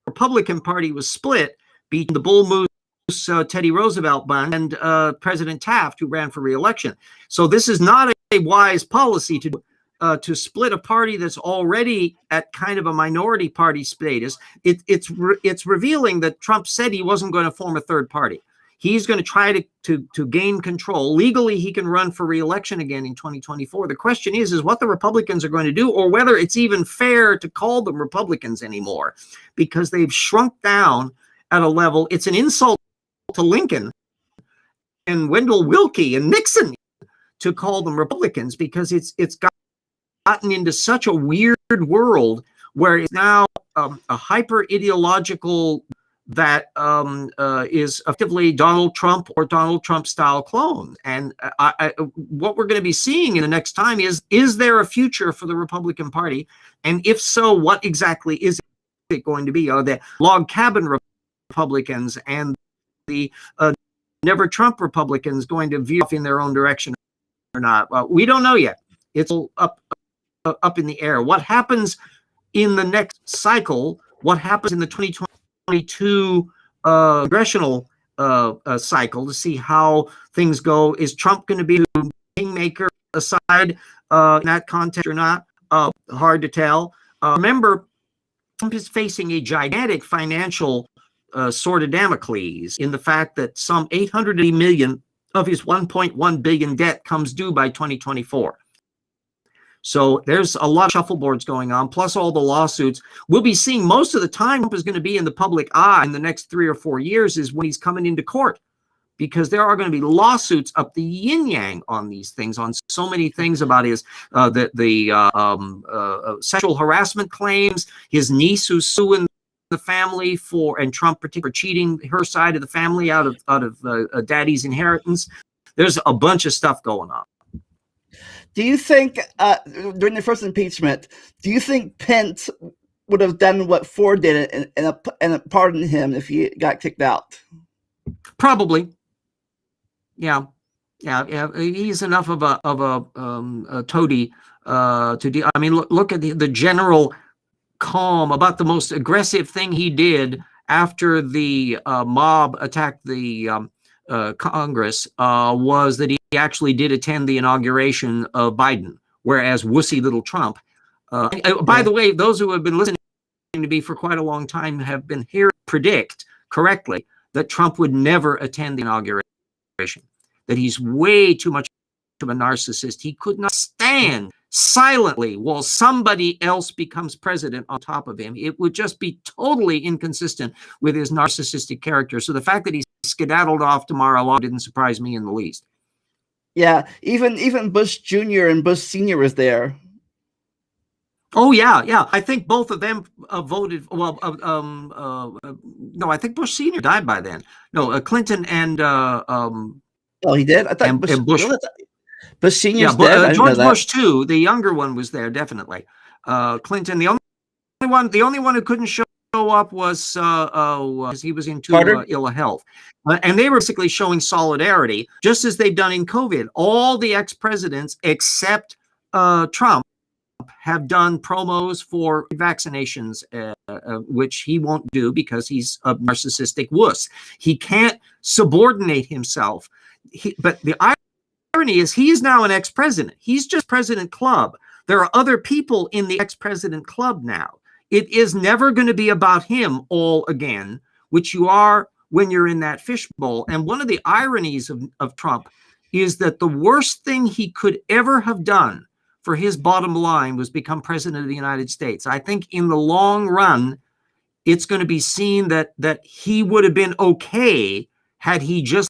Republican Party was split between the Bull Moose Teddy Roosevelt bunch and President Taft, who ran for re-election. So this is not a wise policy to split a party that's already at kind of a minority party status. It's revealing that Trump said he wasn't going to form a third party. He's going to try to gain control. Legally, he can run for re-election again in 2024. The question is what the Republicans are going to do, or whether it's even fair to call them Republicans anymore, because they've shrunk down at a level. It's an insult to Lincoln and Wendell Willkie and Nixon to call them Republicans, because it's gotten into such a weird world where it's now a hyper ideological that is effectively Donald Trump or Donald Trump style clone. And what we're going to be seeing in the next time is there a future for the Republican Party? And if so, what exactly is it going to be? Are the log cabin Republicans and the never Trump Republicans going to veer off in their own direction or not? Well, we don't know yet. It's up in the air. What happens in the next cycle? What happens in the 2022 congressional cycle, to see how things go? Is Trump going to be the kingmaker aside in that context or not? Hard to tell. Remember, Trump is facing a gigantic financial sword of Damocles in the fact that some $880 million of his $1.1 billion debt comes due by 2024. So there's a lot of shuffleboards going on, plus all the lawsuits. We'll be seeing most of the time Trump is going to be in the public eye in the next 3 or 4 years is when he's coming into court, because there are going to be lawsuits up the yin-yang on these things, on so many things about his sexual harassment claims, his niece who's suing the family and Trump particularly for cheating her side of the family out of daddy's inheritance. There's a bunch of stuff going on. Do you think during the first impeachment, do you think Pence would have done what Ford did and pardoned him if he got kicked out? Probably. Yeah. He's enough of a toady to do. I mean, look at the general calm about the most aggressive thing he did after the mob attacked the Congress was that he actually did attend the inauguration of Biden, whereas wussy little Trump. By the way, those who have been listening to me for quite a long time have been hearing predict correctly that Trump would never attend the inauguration, that he's way too much of a narcissist. He could not stand silently while somebody else becomes president on top of him. It would just be totally inconsistent with his narcissistic character. So the fact that he's skedaddled off tomorrow didn't surprise me in the least. Yeah, even Bush Jr. and Bush Sr. was there. Oh yeah. I think both of them voted. Well, no, I think Bush Sr. died by then. No, Clinton and oh, he did. I thought and Bush. Bush Sr.'s dead. George Bush too. The younger one was there definitely. Clinton, the only one who couldn't show up was he was in too ill health, and they were basically showing solidarity, just as they've done in COVID. All the ex-presidents except Trump have done promos for vaccinations, which he won't do because he's a narcissistic wuss. He can't subordinate himself. But the irony is he is now an ex-president. He's just President Club. There are other people in the ex-president club now. It is never going to be about him all again, which you are when you're in that fishbowl. And one of the ironies of Trump is that the worst thing he could ever have done for his bottom line was become president of the United States. I think in the long run, it's going to be seen that he would have been okay had he just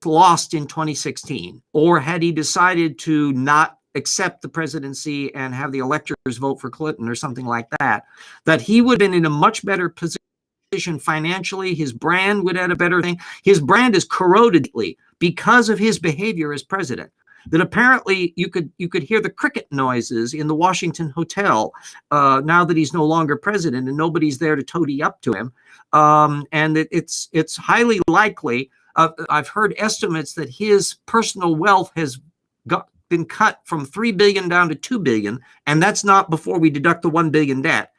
lost in 2016, or had he decided to not accept the presidency and have the electors vote for Clinton or something like that, that he would have been in a much better position financially. His brand would have had a better thing. His brand is corrodedly because of his behavior as president. That apparently you could hear the cricket noises in the Washington hotel now that he's no longer president and nobody's there to toady up to him. And it's highly likely. I've heard estimates that his personal wealth has been cut from $3 billion down to $2 billion, and that's not before we deduct the $1 billion debt.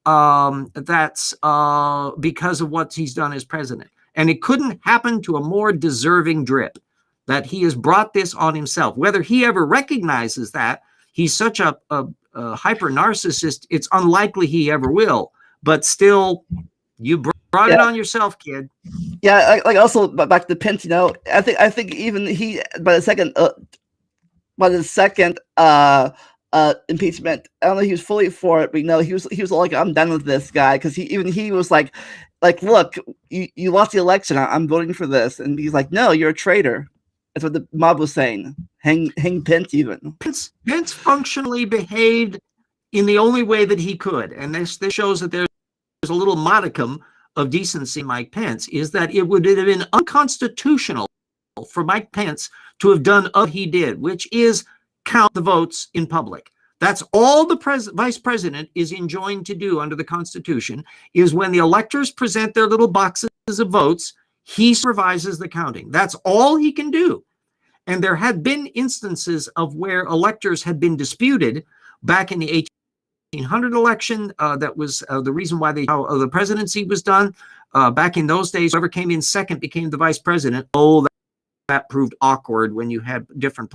That's because of what he's done as president. And it couldn't happen to a more deserving drip, that he has brought this on himself. Whether he ever recognizes that, he's such a hyper narcissist, it's unlikely he ever will. But still, you brought it on yourself, kid. Yeah, like also back to Pence, I think even he by the second impeachment, I don't know, he was fully for it, but he was like, I'm done with this guy, because he was like, look, you lost the election, I'm voting for this, and he's like, no, you're a traitor. That's what the mob was saying. Hang Pence even. Pence functionally behaved in the only way that he could, and this shows that there's a little modicum of decency in Mike Pence, is that it would have been unconstitutional for Mike Pence to have done what he did, which is count the votes in public. That's all the vice president is enjoined to do under the Constitution, is when the electors present their little boxes of votes, he supervises the counting. That's all he can do. And there had been instances of where electors had been disputed back in the 1800 election. That was the reason why the presidency was done. Back in those days, whoever came in second became the vice president. Oh, that proved awkward when you had different.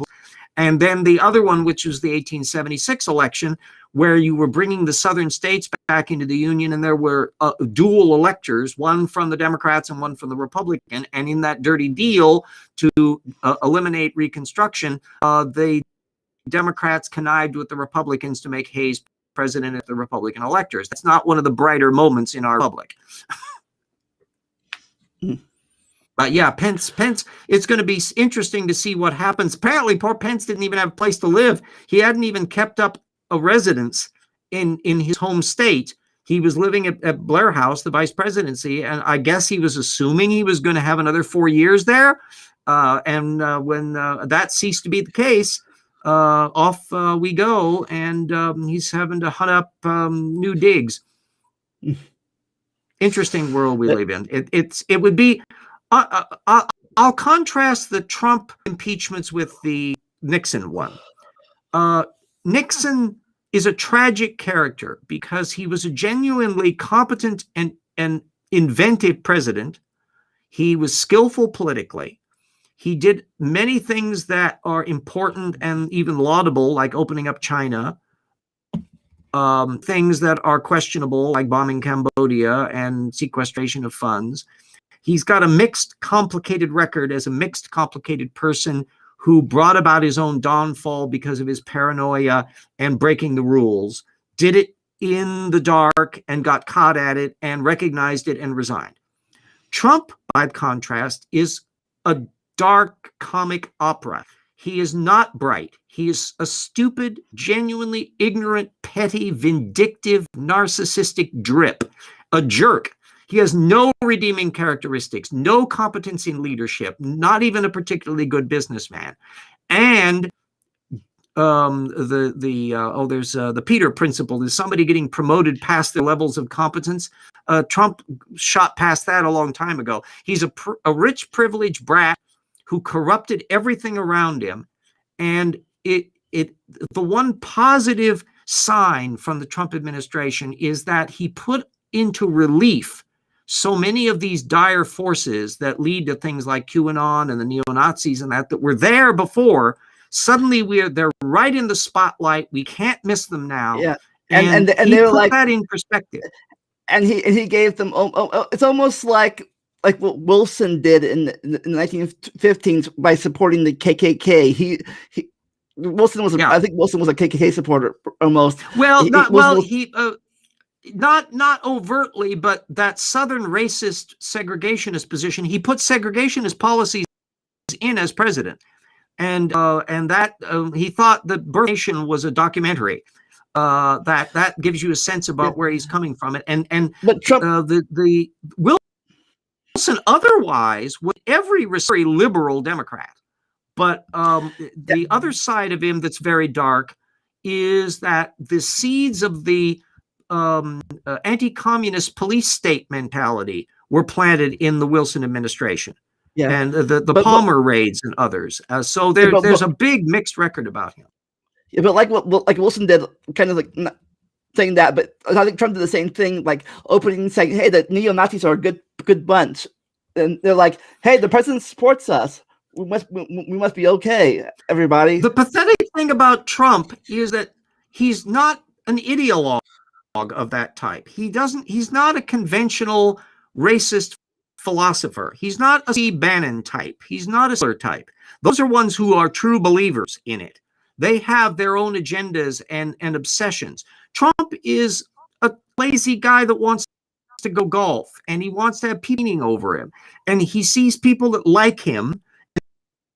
And then the other one, which was the 1876 election, where you were bringing the southern states back into the Union, and there were dual electors, one from the Democrats and one from the Republican. And in that dirty deal to eliminate Reconstruction, the Democrats connived with the Republicans to make Hayes president of the Republican electors. That's not one of the brighter moments in our republic. But yeah, Pence, it's going to be interesting to see what happens. Apparently, poor Pence didn't even have a place to live. He hadn't even kept up a residence in his home state. He was living at Blair House, the vice presidency, and I guess he was assuming he was going to have another 4 years there. And when that ceased to be the case, off we go, and he's having to hunt up new digs. Interesting world we live in. It would be. I'll contrast the Trump impeachments with the Nixon one. Nixon is a tragic character because he was a genuinely competent and inventive president. He was skillful politically. He did many things that are important and even laudable, like opening up China. Things that are questionable, like bombing Cambodia and sequestration of funds. He's got a mixed, complicated record as a mixed, complicated person who brought about his own downfall because of his paranoia and breaking the rules, did it in the dark and got caught at it and recognized it and resigned. Trump, by contrast, is a dark comic opera. He is not bright. He is a stupid, genuinely ignorant, petty, vindictive, narcissistic drip, a jerk. He has no redeeming characteristics, no competence in leadership, not even a particularly good businessman. And there's the Peter principle. Is somebody getting promoted past their levels of competence? Trump shot past that a long time ago. He's a rich, privileged brat who corrupted everything around him. And the one positive sign from the Trump administration is that he put into relief so many of these dire forces that lead to things like QAnon and the neo-Nazis and that were there before. Suddenly they're right in the spotlight. We can't miss them now. Yeah. And they he were put like that in perspective. And he gave them. It's almost like what Wilson did in the 1915s by supporting the KKK. Wilson was. I think Wilson was a KKK supporter almost. Well, not overtly, but that Southern racist segregationist position. He put segregationist policies in as president, and that he thought that Birth Nation was a documentary. That gives you a sense about where he's coming from. But Trump, the Wilson otherwise was every very liberal Democrat, but the other side of him that's very dark is that the seeds of the anti-communist police state mentality were planted in the Wilson administration. Yeah. And the Palmer raids and others. So there's a big mixed record about him. Yeah, but like Wilson did, kind of like saying that, but I think Trump did the same thing, like opening saying, "Hey, the neo-Nazis are a good bunch," and they're like, "Hey, the president supports us. We must be okay, everybody." The pathetic thing about Trump is that he's not an ideologue of that type. He's not a conventional racist philosopher. He's not a C. Bannon type. He's not a Siller type. Those are ones who are true believers in it. They have their own agendas and obsessions. Trump is a lazy guy that wants to go golf, and he wants to have meaning over him. And he sees people that like him,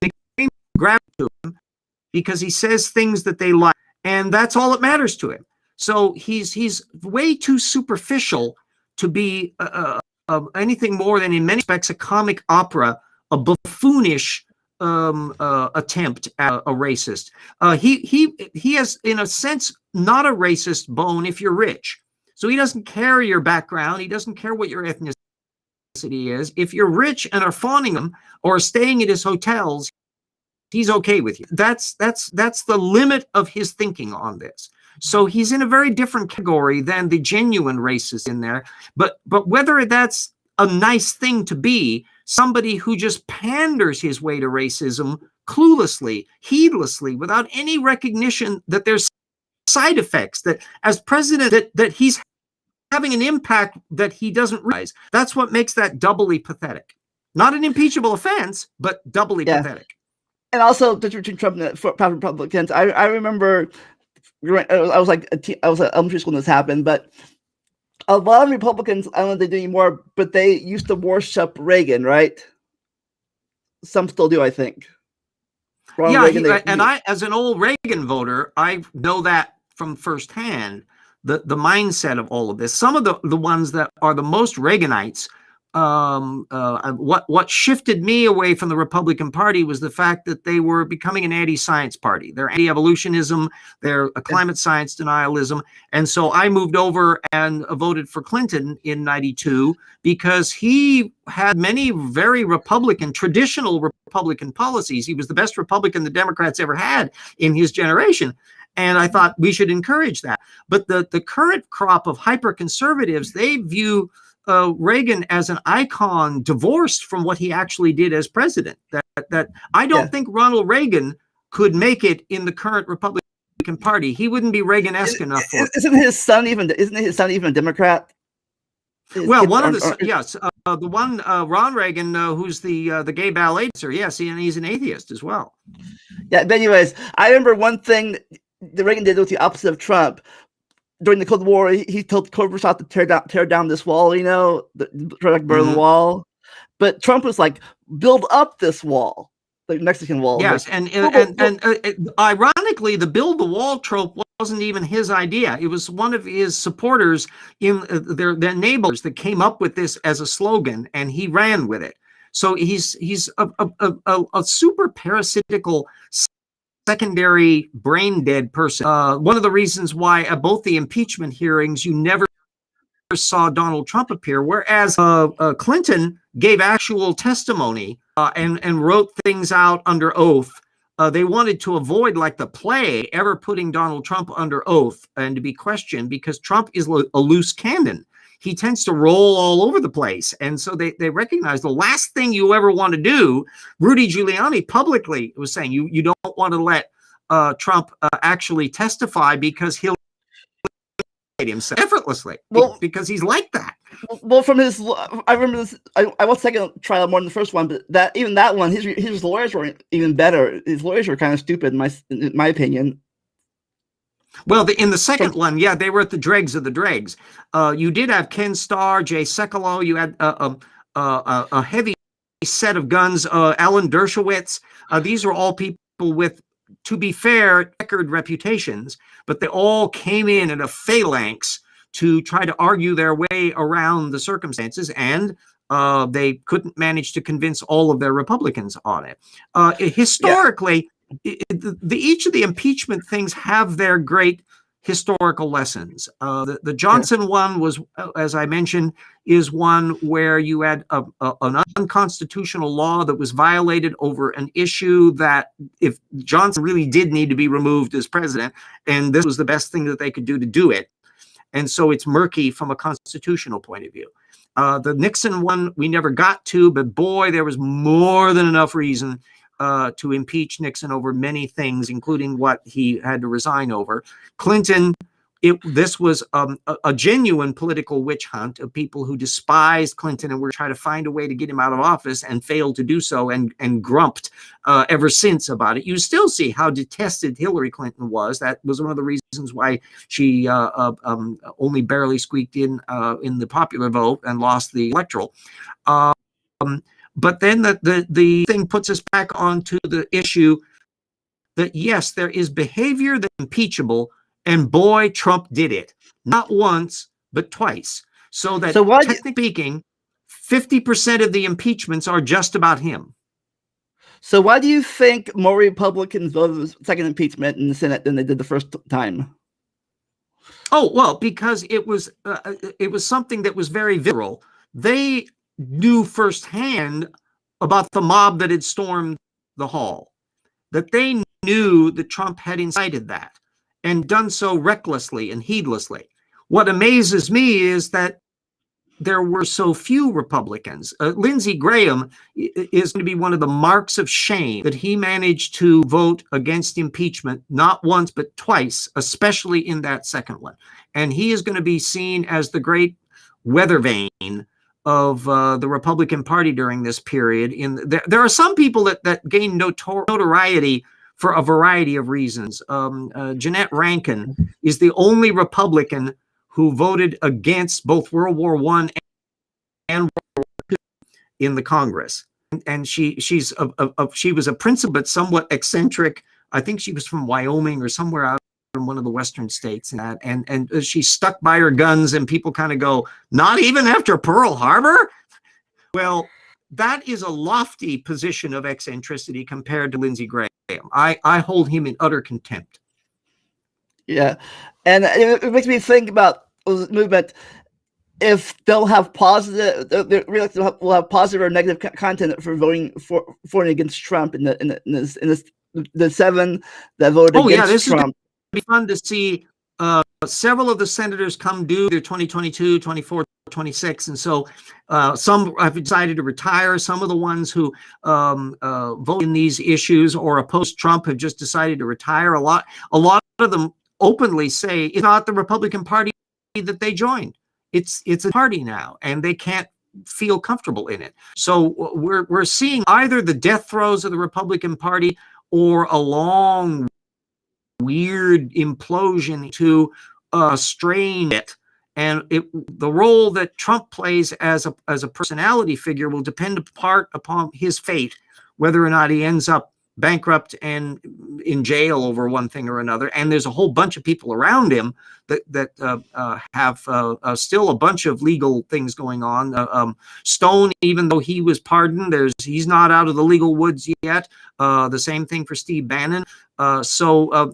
and they grab to him because he says things that they like, and that's all that matters to him. So he's way too superficial to be anything more than, in many respects, a comic opera, a buffoonish attempt at a racist. He has, in a sense, not a racist bone if you're rich. So he doesn't care your background. He doesn't care what your ethnicity is. If you're rich and are fawning him or staying at his hotels, he's okay with you. That's the limit of his thinking on this. So he's in a very different category than the genuine racist in there. But whether that's a nice thing to be, somebody who just panders his way to racism cluelessly, heedlessly, without any recognition that there's side effects, that as president that he's having an impact that he doesn't realize. That's what makes that doubly pathetic. Not an impeachable offense, but doubly pathetic. And also, between Trump and Republicans, I remember I was at elementary school when this happened, but a lot of Republicans, I don't know if they do anymore, but they used to worship Reagan, right? Some still do, I think. Reagan, I, as an old Reagan voter, I know that from firsthand, the mindset of all of this. Some of the ones that are the most Reaganites, what shifted me away from the Republican Party was the fact that they were becoming an anti-science party. They're anti-evolutionism, they're a climate science denialism. And so I moved over and voted for Clinton in '92 because he had many very Republican, traditional Republican policies. He was the best Republican the Democrats ever had in his generation. And I thought we should encourage that. But the current crop of hyper-conservatives, they view Reagan as an icon divorced from what he actually did as president. That I don't think Ronald Reagan could make it in the current Republican Party. He wouldn't be Reagan-esque enough for it. Isn't his son even a Democrat? Well, one of the yes, the one Ron Reagan, who's the gay ballet dancer. Yes, and he's an atheist as well. Yeah. But anyways, I remember one thing that Reagan did was the opposite of Trump. During the Cold War, he told Khrushchev to tear down this wall, burn the wall. But Trump was like, build up this wall, the Mexican wall. Yes, and ironically, the build the wall trope wasn't even his idea. It was one of his supporters in their neighbors that came up with this as a slogan, and he ran with it. So he's a super parasitical, secondary brain dead person. One of the reasons why at both the impeachment hearings you never saw Donald Trump appear, whereas Clinton gave actual testimony and wrote things out under oath they wanted to avoid, like the plague, ever putting Donald Trump under oath and to be questioned, because Trump is a loose cannon. He tends to roll all over the place. And so they recognize the last thing you ever want to do. Rudy Giuliani publicly was saying you don't want to let Trump actually testify because he'll himself effortlessly, because he's like that. Well, from his, I remember this. I watched the second trial more than the first one, but that one, his lawyers weren't even better. His lawyers were kind of stupid, in my opinion. Well, in the second one, yeah, they were at the dregs of the dregs. You did have Ken Starr, Jay Sekulow. You had a heavy set of guns. Alan Dershowitz. These are all people with, to be fair, record reputations, but they all came in a phalanx to try to argue their way around the circumstances, and they couldn't manage to convince all of their Republicans on it. Historically, each of the impeachment things have their great historical lessons. The Johnson one was, as I mentioned, is one where you had an unconstitutional law that was violated over an issue that, if Johnson really did need to be removed as president, and this was the best thing that they could do it. And so it's murky from a constitutional point of view. The Nixon one we never got to, but boy, there was more than enough reason to impeach Nixon over many things, including what he had to resign over. Clinton, this was a genuine political witch hunt of people who despised Clinton and were trying to find a way to get him out of office, and failed to do so, and grumped ever since about it. You still see how detested Hillary Clinton was. That was one of the reasons why she only barely squeaked in the popular vote and lost the electoral. But then the thing puts us back onto the issue that, yes, there is behavior that's impeachable, and boy, Trump did it. Not once, but twice. So that, technically speaking, 50% of the impeachments are just about him. So why do you think more Republicans voted the second impeachment in the Senate than they did the first time? Oh, well, because it was something that was very visceral. They knew firsthand about the mob that had stormed the hall, that they knew that Trump had incited that and done so recklessly and heedlessly. What amazes me is that there were so few Republicans. Lindsey Graham is going to be one of the marks of shame that he managed to vote against impeachment not once but twice, especially in that second one. And he is going to be seen as the great weather vane of the Republican Party during this period. There are some people that gain notoriety for a variety of reasons. Jeanette Rankin is the only Republican who voted against both World War I and World War II in the Congress. And she was a principal but somewhat eccentric. I think she was from Wyoming or somewhere out in one of the western states, and she stuck by her guns, and people kind of go, not even after Pearl Harbor? Well, that is a lofty position of eccentricity compared to Lindsey Graham. I hold him in utter contempt. Yeah, and it makes me think about the movement. If they'll have positive, will have positive or negative content for voting against Trump in the 7 that voted against Trump. Be fun to see several of the senators come due, either 2022, 24, 26, and so some have decided to retire. Some of the ones who vote in these issues or oppose Trump have just decided to retire. A lot of them openly say it's not the Republican Party that they joined. It's a party now, and they can't feel comfortable in it. So we're seeing either the death throes of the Republican Party or a long, weird implosion to strain it. And the role that Trump plays as a personality figure will depend in part upon his fate, whether or not he ends up bankrupt and in jail over one thing or another. And there's a whole bunch of people around him that have still a bunch of legal things going on. Stone, even though he was pardoned, he's not out of the legal woods yet. The same thing for Steve Bannon. So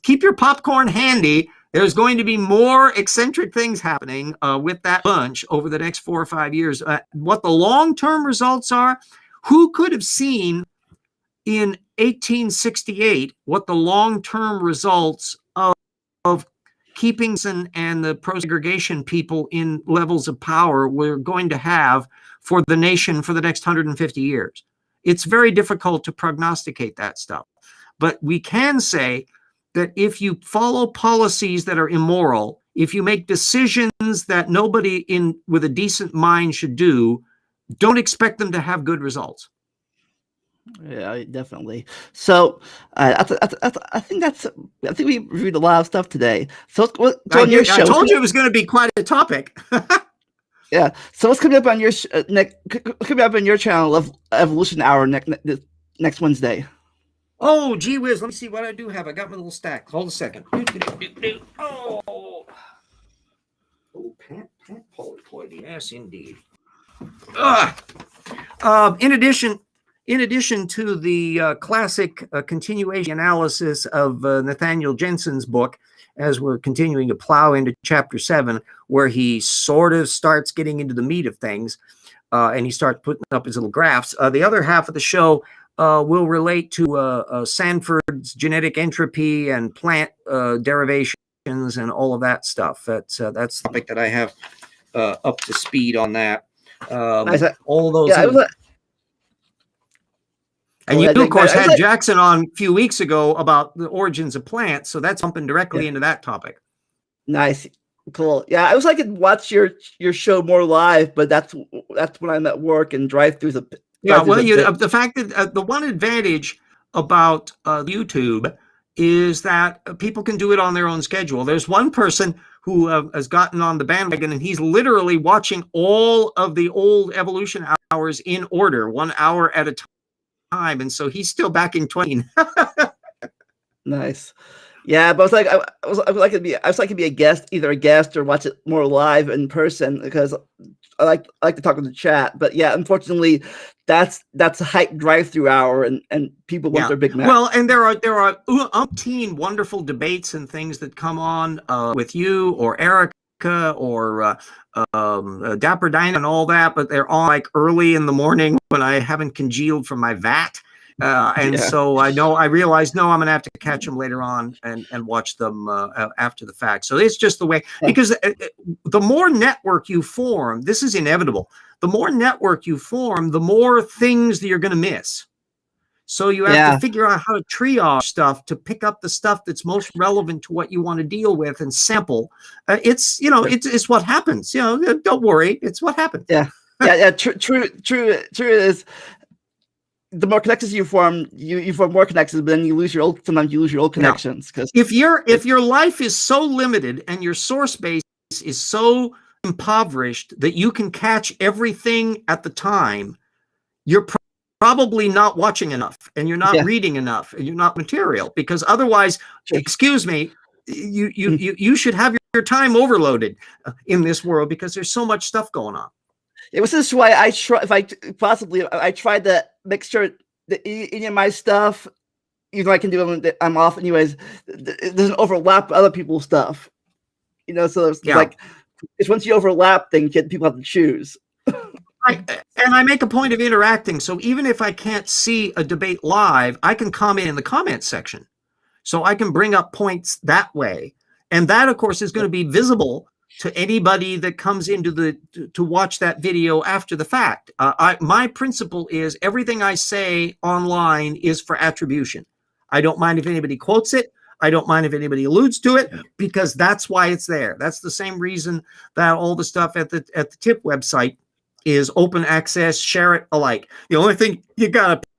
keep your popcorn handy. There's going to be more eccentric things happening with that bunch over the next 4 or 5 years. What the long-term results are, who could have seen in 1868 what the long-term results of keeping and the pro-segregation people in levels of power were going to have for the nation for the next 150 years. It's very difficult to prognosticate that stuff. But we can say that if you follow policies that are immoral, if you make decisions that nobody with a decent mind should do, don't expect them to have good results. Yeah, definitely. So I think we reviewed a lot of stuff today. So on your show, I told you it was going to be quite a topic. Yeah. So what's coming up on your coming up on your channel of Evolution Hour next Wednesday? Oh, gee whiz! Let me see what I do have. I got my little stack. Hold a second. Oh, pant polyploid. Yes, indeed. In addition to the classic continuation analysis of Nathaniel Jensen's book, as we're continuing to plow into chapter 7, where he sort of starts getting into the meat of things, and he starts putting up his little graphs. The other half of the show will relate to Sanford's genetic entropy and plant derivations and all of that stuff. That's the topic that I have up to speed on that. All of those. Yeah, and you, of course, had Jackson on a few weeks ago about the origins of plants, so that's jumping directly into that topic. Nice, cool. Yeah, I wish I could watch your show more live, but that's when I'm at work and drive through the. Yeah, well, the fact that the one advantage about YouTube is that people can do it on their own schedule. There's one person who has gotten on the bandwagon, and he's literally watching all of the old evolution hours in order, 1 hour at a time, and so he's still back in 20. Nice. Yeah, but I was like to be a guest, either a guest or watch it more live in person, because I like to talk in the chat. But yeah, unfortunately, that's a hype drive-through hour, and people want their Big Mac. Well, and there are umpteen wonderful debates and things that come on with you or Erica or Dapper Dinah and all that, but they're all like early in the morning when I haven't congealed from my vat. So I realize, I'm going to have to catch them later on and watch them after the fact. So it's just the way, because the more network you form, this is inevitable. The more network you form, the more things that you're going to miss. So you have to figure out how to triage stuff to pick up the stuff that's most relevant to what you want to deal with and sample. It's what happens. Don't worry, it's what happens. True is. The more connections you form more connections, but then sometimes you lose your old connections. Because if your life is so limited and your source base is so impoverished that you can catch everything at the time, you're probably not watching enough, and you're not reading enough, and you're not material, because otherwise, excuse me, you should have your time overloaded in this world, because there's so much stuff going on. It was this why I tried to make sure that any of my stuff, even though I can do it, I'm off anyways, it doesn't overlap with other people's stuff. So it's like, it's once you overlap things, people have to choose. And I make a point of interacting. So even if I can't see a debate live, I can comment in the comments section. So I can bring up points that way. And that, of course, is going to be visible to anybody that comes into to watch that video after the fact. My principle is everything I say online is for attribution. I don't mind if anybody quotes it. I don't mind if anybody alludes to it, because that's why it's there. That's the same reason that all the stuff at the TIP website is open access, share it alike. The only thing you got to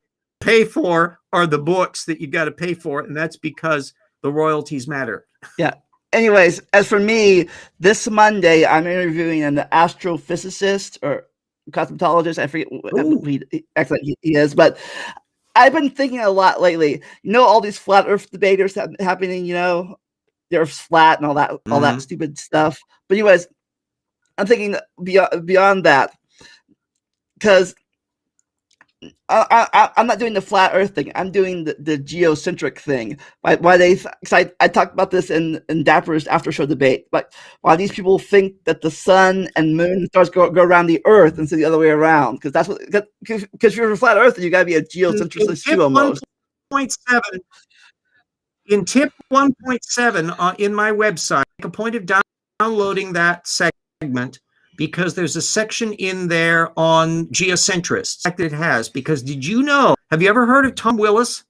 pay for are the books that you got to pay for, and that's because the royalties matter. Yeah. Anyways, as for me, this Monday, I'm interviewing an astrophysicist or cosmetologist. I forget what he is, but I've been thinking a lot lately. All these flat Earth debaters happening. The Earth's flat and all that stupid stuff. But anyways, I'm thinking beyond that, because I'm not doing the flat Earth thing. I'm doing the geocentric thing. I talked about this in Dapper's after show debate. But why these people think that the sun and moon and stars go around the Earth instead of the other way around? Because if you're a flat Earther, you got to be a geocentricist too, almost. 1.7, in tip 1.7 in my website, make a point of downloading that segment, because there's a section in there on geocentrists that it has. Because did you know, have you ever heard of Tom Willis?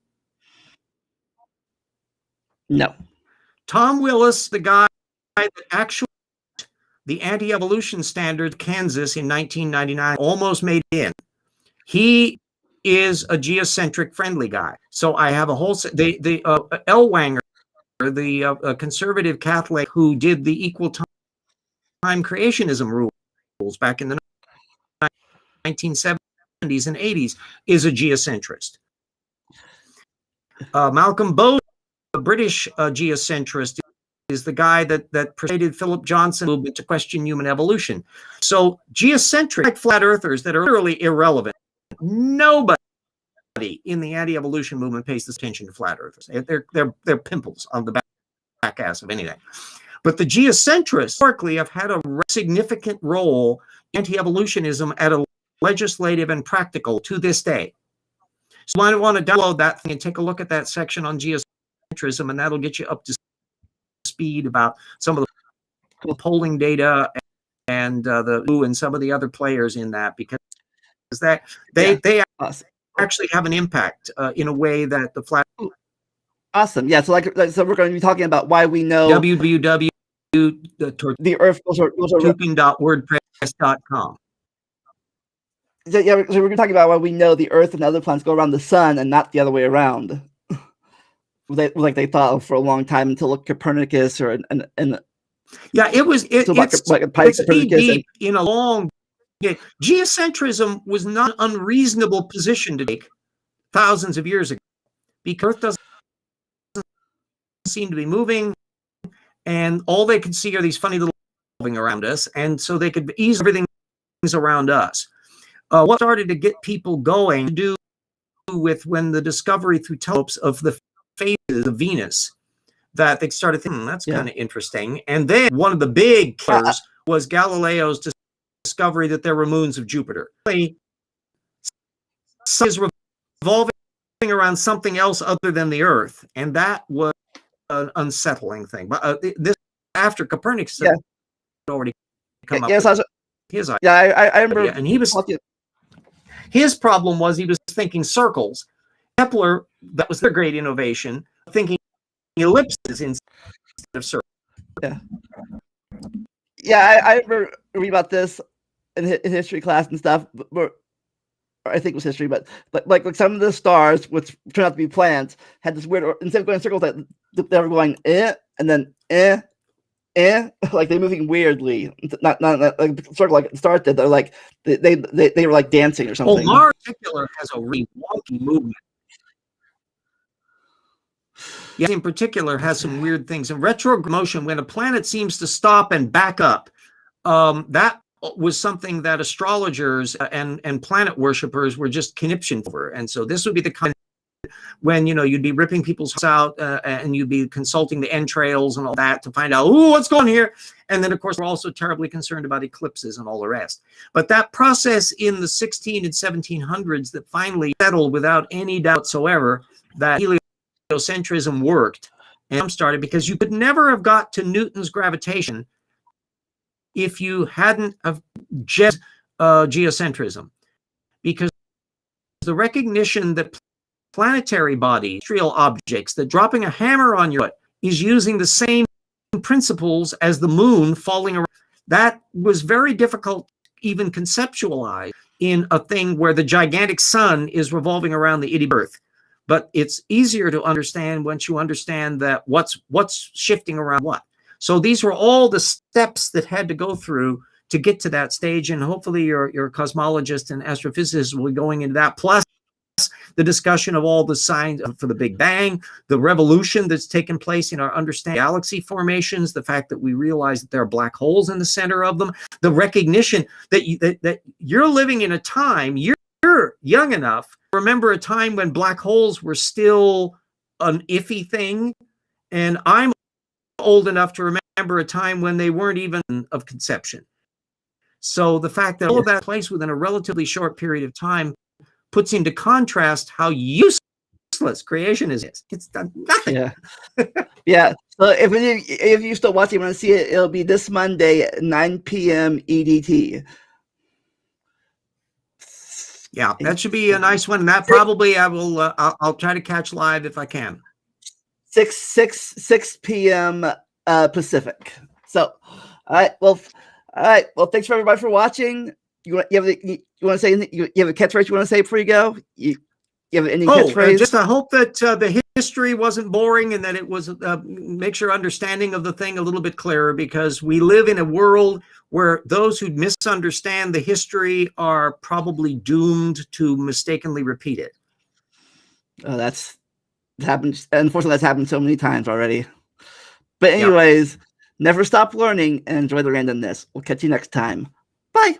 No. Tom Willis, the guy that actually the anti-evolution standard of Kansas in 1999 almost made it in. He is a geocentric friendly guy. So I have a whole Ellwanger, the conservative Catholic who did the equal time creationism rules back in the 1970s and 80s, is a geocentrist. Malcolm Bowes, a British geocentrist, is the guy that persuaded Philip Johnson movement to question human evolution. So geocentric flat earthers that are literally irrelevant. Nobody in the anti-evolution movement pays this attention to flat earthers. They're pimples on the back ass of anything. But the geocentrists historically have had a significant role in anti-evolutionism at a legislative and practical to this day. So I want to download that thing and take a look at that section on geocentrism, and that'll get you up to speed about some of the polling data and some of the other players in that, because they awesome. actually have an impact in a way that the flat. Awesome. Yeah. So so we're going to be talking about why we know www. the Earth was tortuking.wordpress.com. So yeah, so we're talking about why we know the Earth and other planets go around the sun and not the other way around. Like they thought for a long time, until Copernicus or yeah, it's Copernicus in a long. Geocentrism was not an unreasonable position to take thousands of years ago, because Earth doesn't seem to be moving, and all they could see are these funny little moving around us, and so they could ease everything around us. What started to get people going to do with when the discovery through telescopes of the phases of Venus, that they started thinking, that's kind of interesting. And then one of the big killers was Galileo's discovery that there were moons of Jupiter. The sun is revolving around something else other than the Earth, and that was an unsettling thing. But this, after Copernicus had already come up with his idea. I remember. And he was his problem was he was thinking circles. Kepler, that was their great innovation, thinking ellipses instead of circles. I remember reading about this in history class and stuff. Or I think it was history, but like some of the stars, which turned out to be planets, had this weird, instead of going in circles, that they were going and then like they're moving weirdly, not like sort of like the stars did. They're like they were like dancing or something. Oh, Mars in particular has a really wonky movement. Yeah, in particular has some weird things. And retrograde motion, when a planet seems to stop and back up, that was something that astrologers and planet worshippers were just conniption over. And so this would be the kind when, you'd be ripping people's hearts out and you'd be consulting the entrails and all that to find out, what's going on here? And then, of course, we're also terribly concerned about eclipses and all the rest. But that process in the 16 and 1700s that finally settled without any doubt whatsoever that heliocentrism worked and started, because you could never have got to Newton's gravitation if you hadn't have just geocentrism, because the recognition that planetary bodies, terrestrial objects, that dropping a hammer on your foot is using the same principles as the moon falling around, that was very difficult to even conceptualize in a thing where the gigantic sun is revolving around the itty Earth. But it's easier to understand once you understand that what's shifting around what. So these were all the steps that had to go through to get to that stage, and hopefully your cosmologist and astrophysicist will be going into that, plus the discussion of all the signs for the Big Bang, the revolution that's taken place in our understanding of galaxy formations, the fact that we realize that there are black holes in the center of them, the recognition that you're living in a time, you're young enough to remember a time when black holes were still an iffy thing, and I'm old enough to remember a time when they weren't even of conception. So the fact that all of that place within a relatively short period of time puts into contrast how useless useless. Creation is it's done nothing. Yeah. Yeah. So if you still watching, want to see it, it'll be this Monday at 9 p.m. EDT. Yeah, that should be a nice one. And that probably I will. I'll try to catch live if I can. 6 p.m. Pacific. So, all right. Well, thanks for everybody for watching. You want to say anything? You have a catchphrase you want to say before you go? You have any catchphrase? Just I hope that the history wasn't boring and that it was makes your understanding of the thing a little bit clearer, because we live in a world where those who misunderstand the history are probably doomed to mistakenly repeat it. That's happened. Unfortunately, that's happened so many times already. But anyways, never stop learning and enjoy the randomness. We'll catch you next time. Bye.